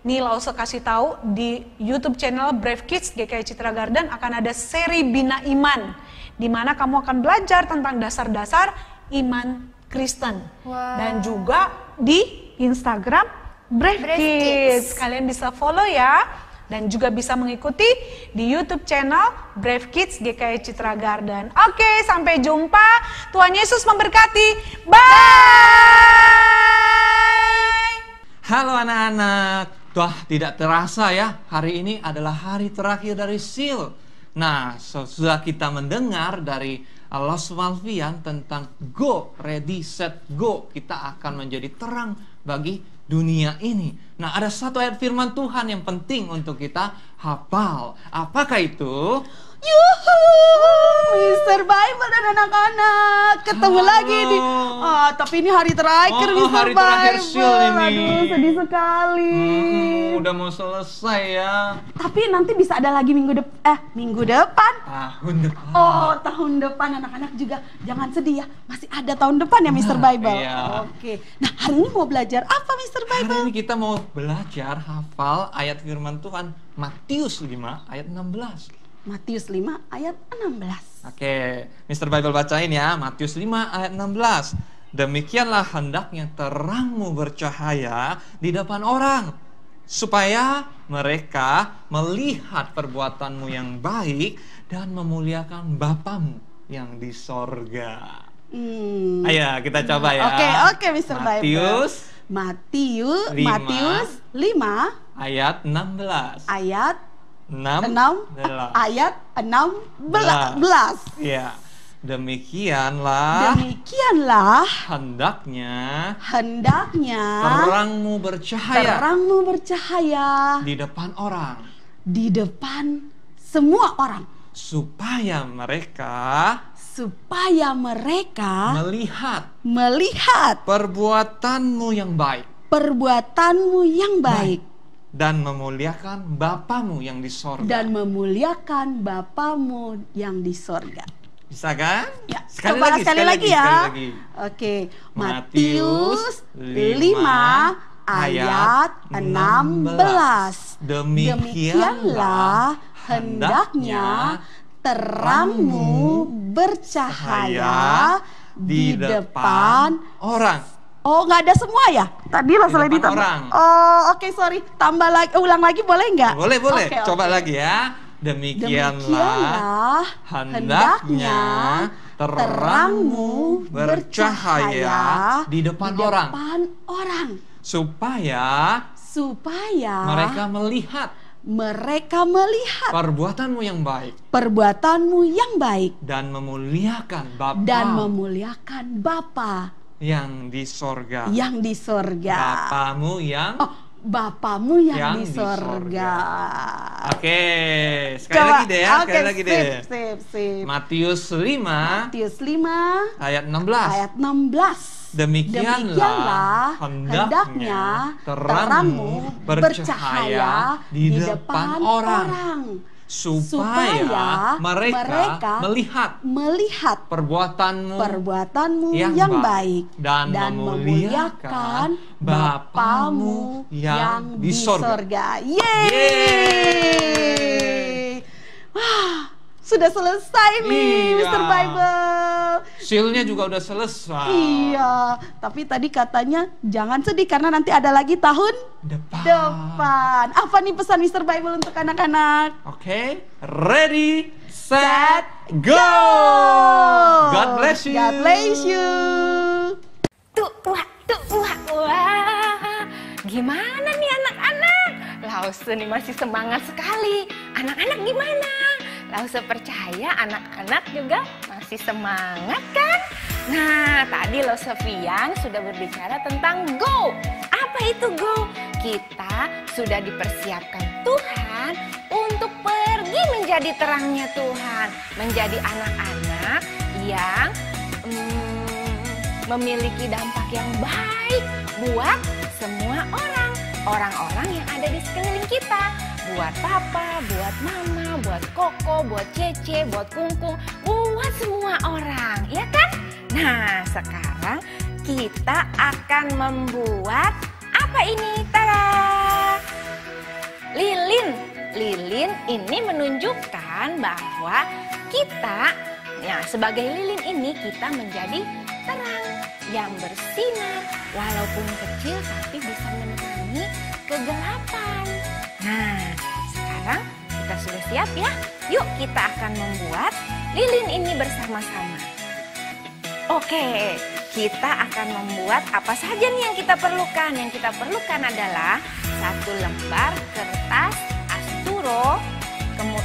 nih Lausa kasih tahu di YouTube channel Brave Kids GKI Citra Garden akan ada seri Bina Iman, di mana kamu akan belajar tentang dasar-dasar iman Kristen. Wow. Dan juga di Instagram Brave Brave Kids. Kids. Kalian bisa follow ya. Dan juga bisa mengikuti di YouTube channel Brave Kids GKI Citra Garden. Oke, sampai jumpa. Tuhan Yesus memberkati. Bye. Halo anak-anak, wah tidak terasa ya, hari ini adalah hari terakhir dari Seal. Nah, sudah kita mendengar dari Los Malvian tentang go, ready, set, go. Kita akan menjadi terang bagi dunia ini. Nah, ada satu ayat firman Tuhan yang penting untuk kita hafal. Apakah itu? Yuhu, Mr. Bible dan anak-anak ketemu Halo. lagi di. Tapi ini hari terakhir, Oh, Mr. hari Bible. terakhir Sil ini. Aduh, sedih sekali. Udah mau selesai ya. Tapi nanti bisa ada lagi minggu depan. Tahun depan. Oh, tahun depan anak-anak juga jangan sedih ya. Masih ada tahun depan ya, Mr. Bible. Iya. Oke. Nah, hari ini mau belajar apa, Mr. Hari Bible? ini kita mau belajar hafal ayat firman Tuhan Matius 5 ayat 16. Matius 5 ayat 16. Oke, Mr. Bible bacain ya, Matius 5 ayat 16. Demikianlah hendaknya terangmu bercahaya di depan orang, supaya mereka melihat perbuatanmu yang baik dan memuliakan Bapamu yang di sorga. Ayo kita coba ya. Oke, Mr. Bible. Matius 5 ayat 16. ayat 16. ayat 16. Ya. Demikianlah hendaknya terangmu bercahaya di depan orang, depan semua orang, supaya mereka melihat perbuatanmu yang baik dan memuliakan Bapamu yang di sorga. Bisa kan? Ya, Sekali lagi ya. Oke, Matius 5 ayat 16. Demikianlah hendaknya terangmu bercahaya di depan orang. Oh, nggak ada semua ya? Tadi lo salah depan ditambah. orang. Oh, oke, sorry. Tambah lagi, ulang lagi boleh nggak? Boleh. Oke, Coba oke. lagi ya. Demikianlah hendaknya terangmu bercahaya di depan orang. Supaya mereka melihat perbuatanmu yang baik dan memuliakan Bapa yang di sorga. Bapamu yang di sorga. Oke, sekali lagi deh. Sip. Matius 5 ayat 16. Demikianlah hendaknya terangmu bercahaya di depan orang. Supaya mereka melihat perbuatanmu yang baik dan memuliakan Bapamu yang di sorga. Yeay! Wah, sudah selesai nih, Iya. Mr. Bible. Sealnya juga udah selesai. Iya, tapi tadi katanya jangan sedih karena nanti ada lagi tahun depan. Apa nih pesan Mr. Bible untuk anak-anak? Oke, ready, set, go! God bless you. God bless you. Wah. Gimana nih anak-anak? Lause nih masih semangat sekali. Anak-anak gimana? Lause percaya anak-anak juga masih semangat kan? Nah, tadi Lause Fian sudah berbicara tentang go. Apa itu go? Kita sudah dipersiapkan Tuhan untuk pergi menjadi terangnya Tuhan. Menjadi anak-anak yang memiliki dampak yang baik buat semua orang-orang yang ada di sekeliling kita. Buat papa, buat mama, buat koko, buat cece, buat kungkung, buat semua orang, ya kan? Nah, sekarang kita akan membuat apa ini? Tada! Lilin. Lilin ini menunjukkan bahwa kita, ya sebagai lilin ini kita menjadi terang yang bersinar walaupun kecil tapi bisa menerangi kegelapan. Nah, sekarang kita sudah siap ya? Yuk kita akan membuat lilin ini bersama-sama. Oke, kita akan membuat apa saja nih yang kita perlukan? Yang kita perlukan adalah 1 lembar kertas asturo,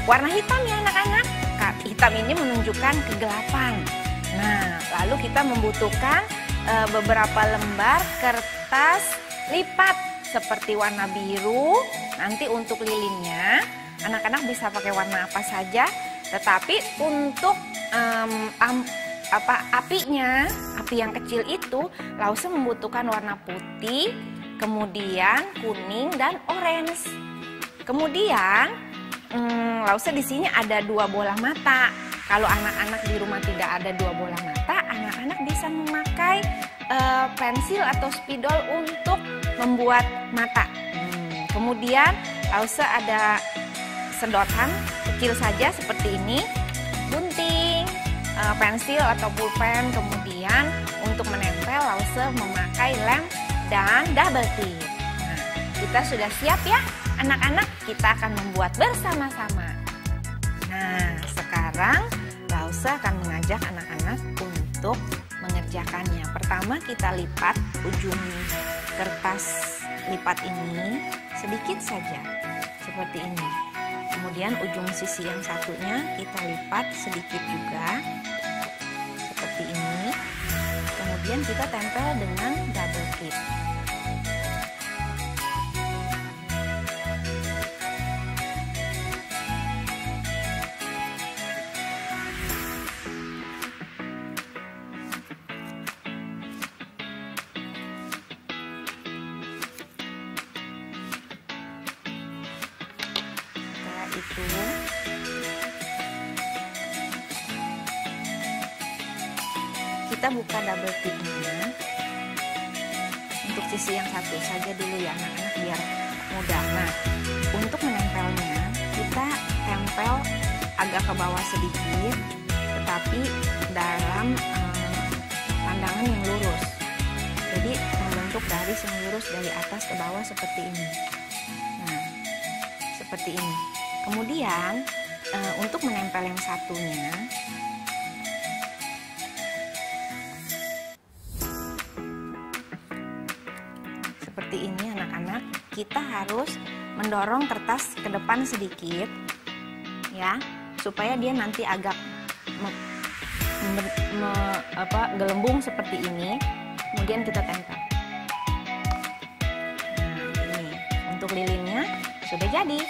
warna hitam ya anak-anak. Hitam ini menunjukkan kegelapan. Nah, lalu kita membutuhkan beberapa lembar kertas lipat seperti warna biru. Nanti untuk lilinnya anak-anak bisa pakai warna apa saja, tetapi untuk apinya, api yang kecil itu Lause membutuhkan warna putih, kemudian kuning dan orange. Kemudian Lause di sini ada 2 bola mata. Kalau anak-anak di rumah tidak ada 2 bola mata, anak-anak bisa memakai pensil atau spidol untuk membuat mata. Kemudian Lause ada sedotan kecil saja seperti ini, gunting, pensil atau pulpen. Kemudian untuk menempel Lause memakai lem dan double tip. Nah, kita sudah siap ya anak-anak, kita akan membuat bersama-sama. Nah, sekarang Lause akan mengajak anak-anak untuk mengerjakannya. Pertama kita lipat ujung kertas lipat ini sedikit saja, seperti ini. Kemudian ujung sisi yang satunya kita lipat sedikit juga, seperti ini. Kemudian kita tempel dengan double tip. Itu kita buka double tipnya untuk sisi yang satu saja dulu ya anak-anak biar mudah. Nah, untuk menempelnya kita tempel agak ke bawah sedikit, tetapi dalam pandangan yang lurus. Jadi membentuk garis yang lurus dari atas ke bawah seperti ini. Nah, seperti ini. Kemudian untuk menempel yang satunya, seperti ini anak-anak, kita harus mendorong kertas ke depan sedikit ya, supaya dia nanti agak gelembung seperti ini. Kemudian kita tempel. Nah, ini untuk lilinnya sudah jadi.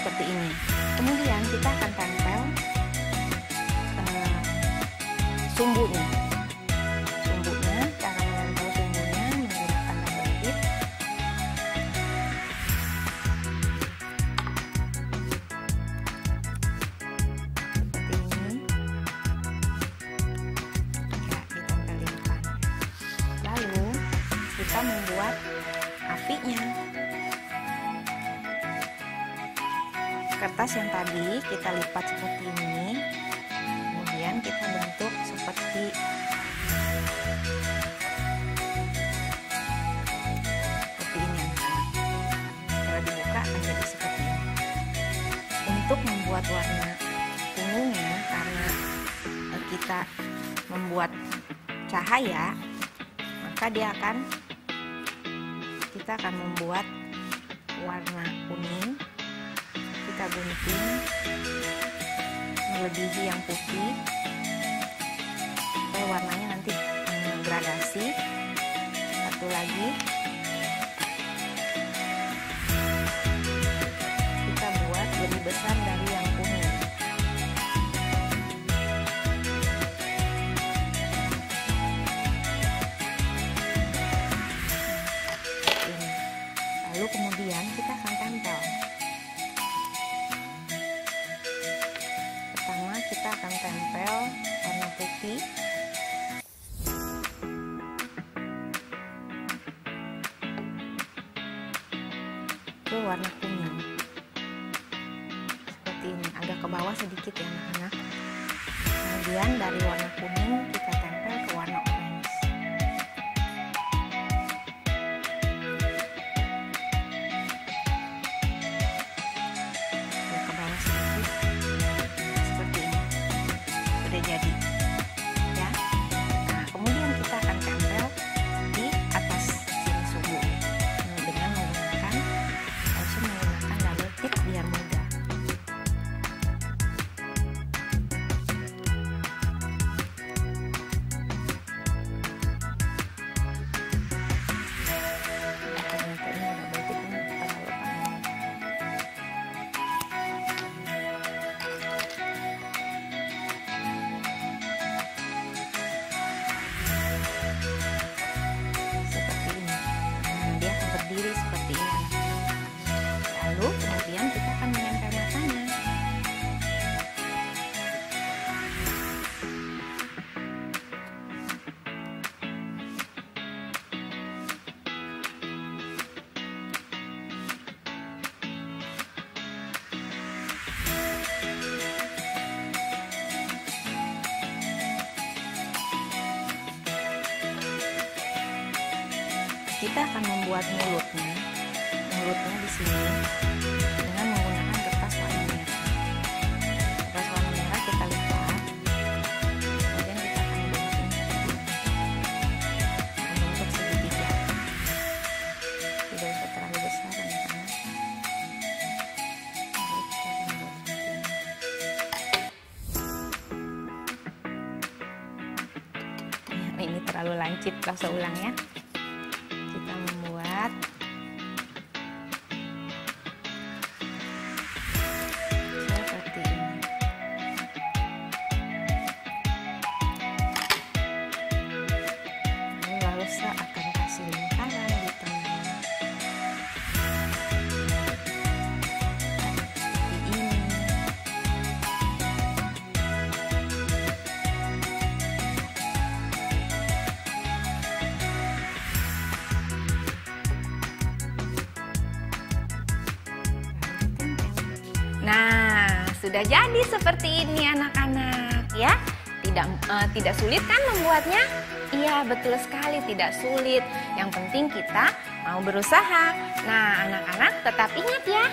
Seperti ini. Kemudian kita akan tempel sumbunya. Cara menempel sumbunya menggunakan double tip. Seperti ini. Ya, ditempel di depan. Lalu kita membuat apinya. Kertas yang tadi kita lipat seperti ini, kemudian kita bentuk seperti ini. Kalau dibuka akan jadi seperti ini. Untuk membuat warna ungunya, karena kita membuat cahaya, maka kita akan membuat warna kuning. Kita gunting melebihi yang putih supaya warnanya nanti gradasi. Satu lagi kita buat lebih besar dari yang kuning. Lalu kemudian kita akan tempel. Kita akan tempel warna putih ke warna kuning seperti ini, agak ke bawah sedikit ya anak-anak. Kemudian dari warna kuning kita tempel ke warna orange. Agak ke bawah sedikit. Sudah jadi ya. Nah, kemudian kita akan tempel di atas sini sumbu dengan menggunakan double tip biar mudah. kita akan membuat mulutnya di sini dengan menggunakan kertas warna merah. Kertas warna merah kita lipat, kemudian kita akan membentuk segitiga. Tidak usah terlalu besar anak-anak. Lalu kita akan buat begini. Ini terlalu lancip, langsung ulang ya. Kita membuat seperti ini. Lalu saya akan kasih lingkaran di tengah. Seperti ini. Nah, sudah jadi seperti ini anak-anak ya. Tidak sulit kan membuatnya? Iya, betul sekali, tidak sulit. Yang penting kita mau berusaha. Nah, anak-anak tetap ingat ya.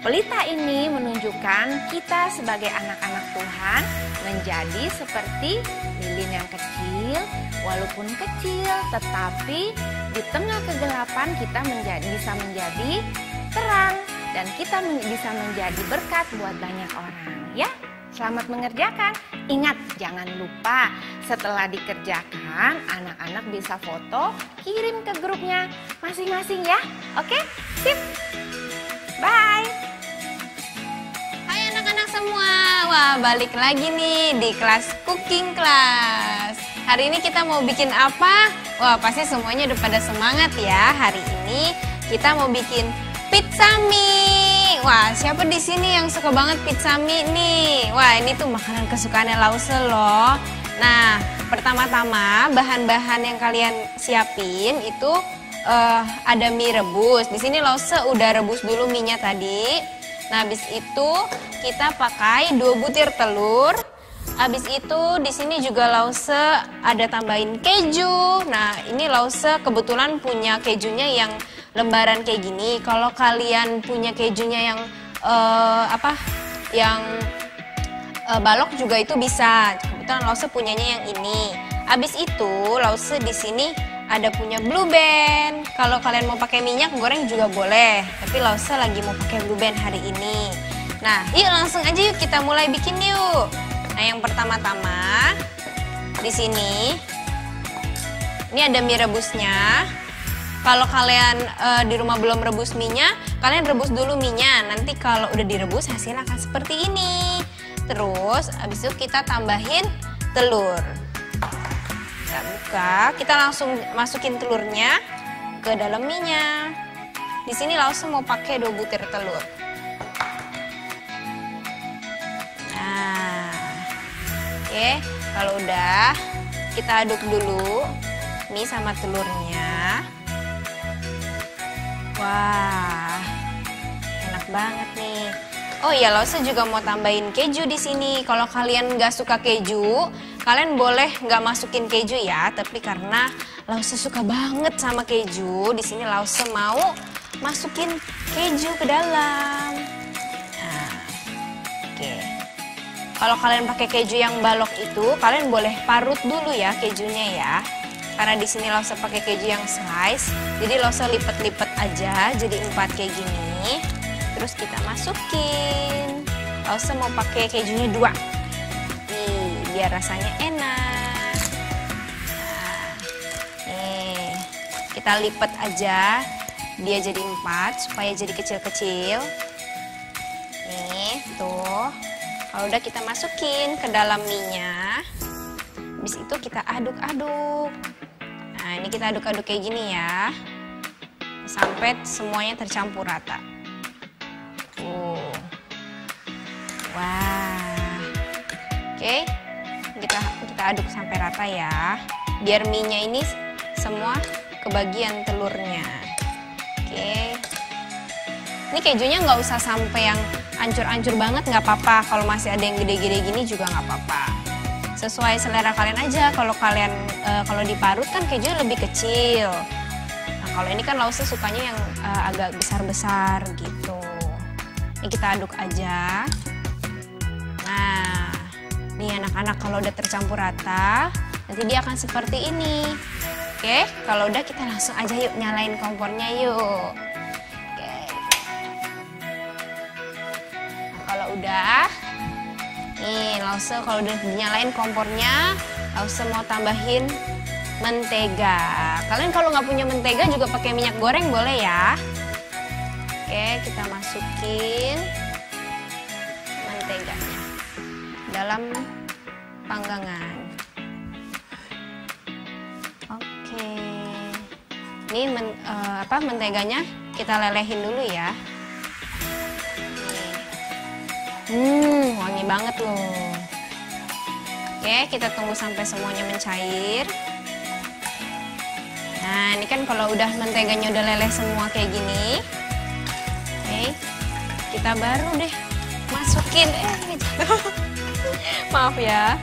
Pelita ini menunjukkan kita sebagai anak-anak Tuhan menjadi seperti lilin yang kecil, walaupun kecil, tetapi di tengah kegelapan kita bisa menjadi terang. Dan kita bisa menjadi berkat buat banyak orang ya. Selamat mengerjakan. Ingat, jangan lupa setelah dikerjakan anak-anak bisa foto, kirim ke grupnya masing-masing ya. Oke, sip. Bye. Hai anak-anak semua. Wah, balik lagi nih di kelas cooking class. Hari ini kita mau bikin apa? Wah, pasti semuanya udah pada semangat ya. Hari ini kita mau bikin pizza mie. Wah, siapa di sini yang suka banget pizza mie nih? Wah, ini tuh makanan kesukaannya Lause loh. Nah, pertama-tama bahan-bahan yang kalian siapin itu ada mie rebus. Di sini Lause udah rebus dulu mie-nya tadi. Nah, habis itu kita pakai 2 butir telur. Habis itu di sini juga Lause ada tambahin keju. Nah, ini Lause kebetulan punya kejunya yang lembaran kayak gini. Kalau kalian punya kejunya yang balok juga itu bisa. Kebetulan Lause punyanya yang ini. Habis itu Lause di sini ada punya Blue Band. Kalau kalian mau pakai minyak goreng juga boleh. Tapi Lause lagi mau pakai Blue Band hari ini. Nah, yuk langsung aja yuk kita mulai bikin yuk. Nah, yang pertama-tama di sini ini ada mie rebusnya. Kalau kalian di rumah belum rebus mie-nya, kalian rebus dulu mie-nya. Nanti kalau udah direbus hasilnya akan seperti ini. Terus habis itu kita tambahin telur. Kita buka, kita langsung masukin telurnya ke dalam mie-nya. Di sini langsung mau pakai 2 butir telur. Nah, oke, kalau udah kita aduk dulu mie sama telurnya. Wah, enak banget nih. Oh iya, Lause juga mau tambahin keju di sini. Kalau kalian nggak suka keju, kalian boleh nggak masukin keju ya. Tapi karena Lause suka banget sama keju, di sini Lause mau masukin keju ke dalam. Nah, oke. Kalau kalian pakai keju yang balok itu, kalian boleh parut dulu ya kejunya ya. Karena di sini Lause pakai keju yang slice, jadi Lause lipet-lipet aja jadi 4 kayak gini. Terus kita masukin. Lause mau pakai kejunya 2. Nih, biar rasanya enak. Nah, nih, kita lipet aja, dia jadi 4 supaya jadi kecil-kecil. Nih, tuh. Kalau udah kita masukin ke dalam mie-nya. Habis itu kita aduk-aduk. Nah, ini kita aduk-aduk kayak gini ya. Sampai semuanya tercampur rata. Wah. Oke. Kita aduk sampai rata ya. Biar mie-nya ini semua kebagian telurnya. Oke. Ini kejunya nggak usah sampai yang ancur-ancur banget, nggak apa-apa. Kalau masih ada yang gede-gede gini juga nggak apa-apa. Sesuai selera kalian aja. Kalau kalian kalau diparut kan kejunya lebih kecil. Nah, kalau ini kan Lause sukanya yang agak besar-besar gitu. Ini kita aduk aja. Nah, nih anak-anak kalau udah tercampur rata, nanti dia akan seperti ini. Oke, kalau udah kita langsung aja yuk nyalain kompornya yuk. Oke. Nah, kalau udah, nih Lause kalau udah dinyalain kompornya, Lause mau tambahin mentega. Kalian kalau nggak punya mentega juga pakai minyak goreng boleh ya. Oke, kita masukin menteganya dalam panggangan. Oke, ini menteganya kita lelehin dulu ya. Wangi banget loh. Oke, kita tunggu sampai semuanya mencair. Nah, ini kan kalau udah menteganya udah leleh semua kayak gini. Oke, kita baru deh masukin. Maaf ya,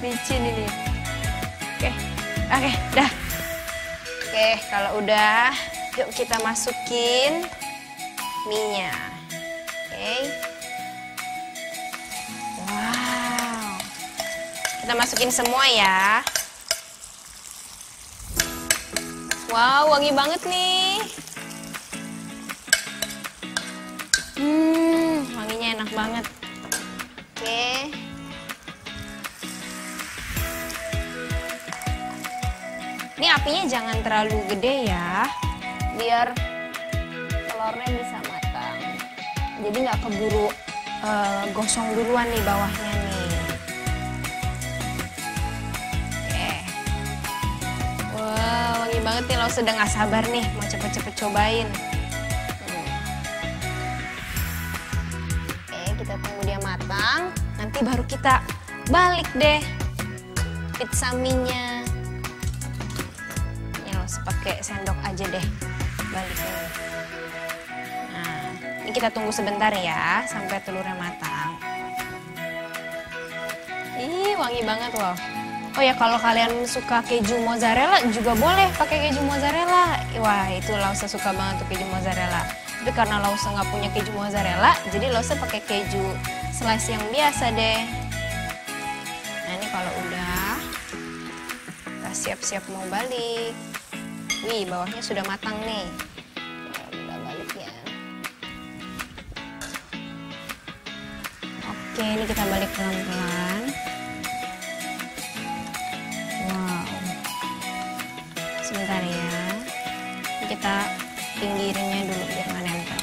licin ini. Oke, dah. Oke, kalau udah, yuk kita masukin mie-nya. Oke. Wow. Kita masukin semua ya. Wow, wangi banget nih. Wanginya enak banget. Oke. Ini apinya jangan terlalu gede ya, biar telurnya bisa matang. Jadi nggak keburu gosong duluan nih bawahnya nih. Wangi banget nih, Lause udah gak sabar nih mau cepet-cepet cobain. Oke, kita tunggu dia matang, nanti baru kita balik deh pizza mie-nya. Ini Lause pakai sendok aja deh baliknya. Nah, ini kita tunggu sebentar ya sampai telurnya matang. Ih, wangi banget loh. Oh ya, kalau kalian suka keju mozzarella juga boleh pakai keju mozzarella. Wah, itu Lause suka banget tuh keju mozzarella. Tapi karena Lause nggak punya keju mozzarella, jadi Lause pakai keju slice yang biasa deh. Nah, ini kalau udah, kita siap-siap mau balik. Wih, bawahnya sudah matang nih. Ya, udah balik ya. Oke, ini kita balik pelan-pelan. Sebentar ya, kita pinggirinnya dulu biar nggak nempel.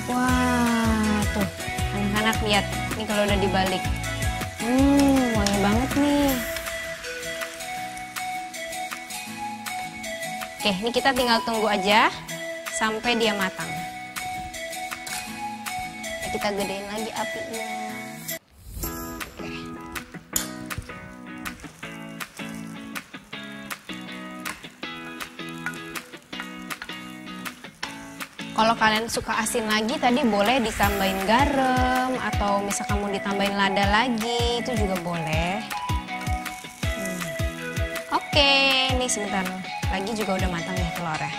Wah, tuh anak-anak lihat, ini kalau udah dibalik, wangi banget nih. Oke, ini kita tinggal tunggu aja sampai dia matang. Kita gedein lagi apinya. Kalau kalian suka asin lagi, tadi boleh ditambahin garam atau misalkan mau ditambahin lada lagi, itu juga boleh. Oke, ini sebentar lagi juga udah matang nih telurnya.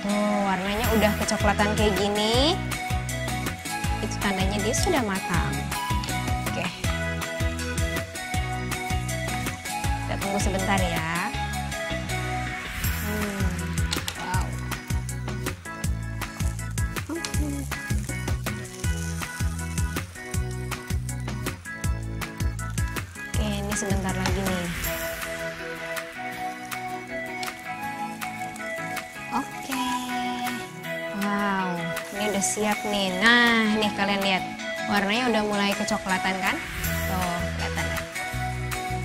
Tuh, warnanya udah kecoklatan kayak gini. Itu tandanya dia sudah matang. Oke. Kita tunggu sebentar ya. Wow. Oke, ini sebentar lagi nih. Oke. Wow, ini udah siap nih. Nah, nih kalian lihat. Warnanya udah mulai kecoklatan kan? Tuh, kelihatan ya.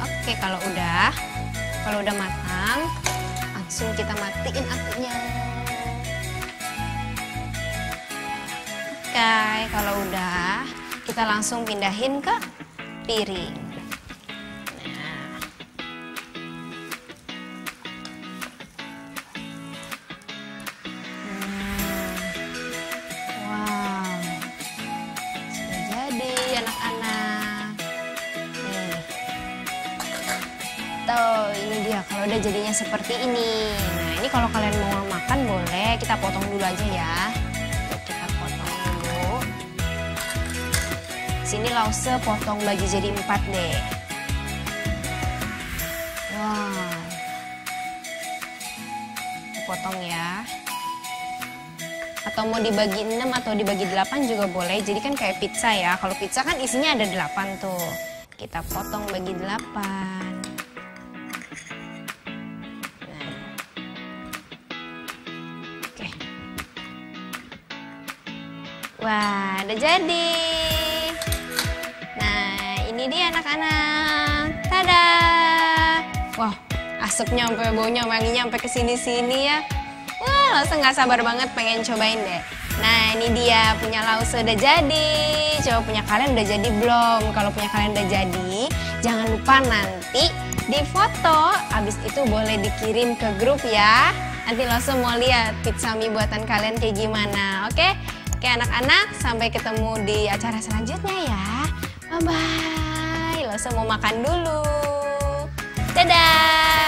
Oke, kalau udah matang, langsung kita matiin apinya. Oke, kalau udah, kita langsung pindahin ke piring. jadinya seperti ini. Nah, ini kalau kalian mau makan boleh, kita potong dulu aja ya. Kita potong dulu. Sini lause potong bagi jadi 4 deh. Wow. Potong ya. Atau mau dibagi 6 atau dibagi 8 juga boleh. Jadi kan kayak pizza ya. Kalau pizza kan isinya ada 8 tuh. Kita potong bagi 8. Wah, udah jadi. Nah, ini dia anak-anak. Tada! Wah, asapnya sampai baunya, wanginya sampai ke sini-sini ya. Wah, Lause nggak sabar banget pengen cobain deh. Nah, ini dia punya Lause udah jadi. Coba punya kalian udah jadi belum? Kalau punya kalian udah jadi, jangan lupa nanti difoto. Abis itu boleh dikirim ke grup ya. Nanti Lause mau lihat pizza mie buatan kalian kayak gimana, oke? Oke anak-anak, sampai ketemu di acara selanjutnya ya. Bye-bye. Lause mau makan dulu. Dadah.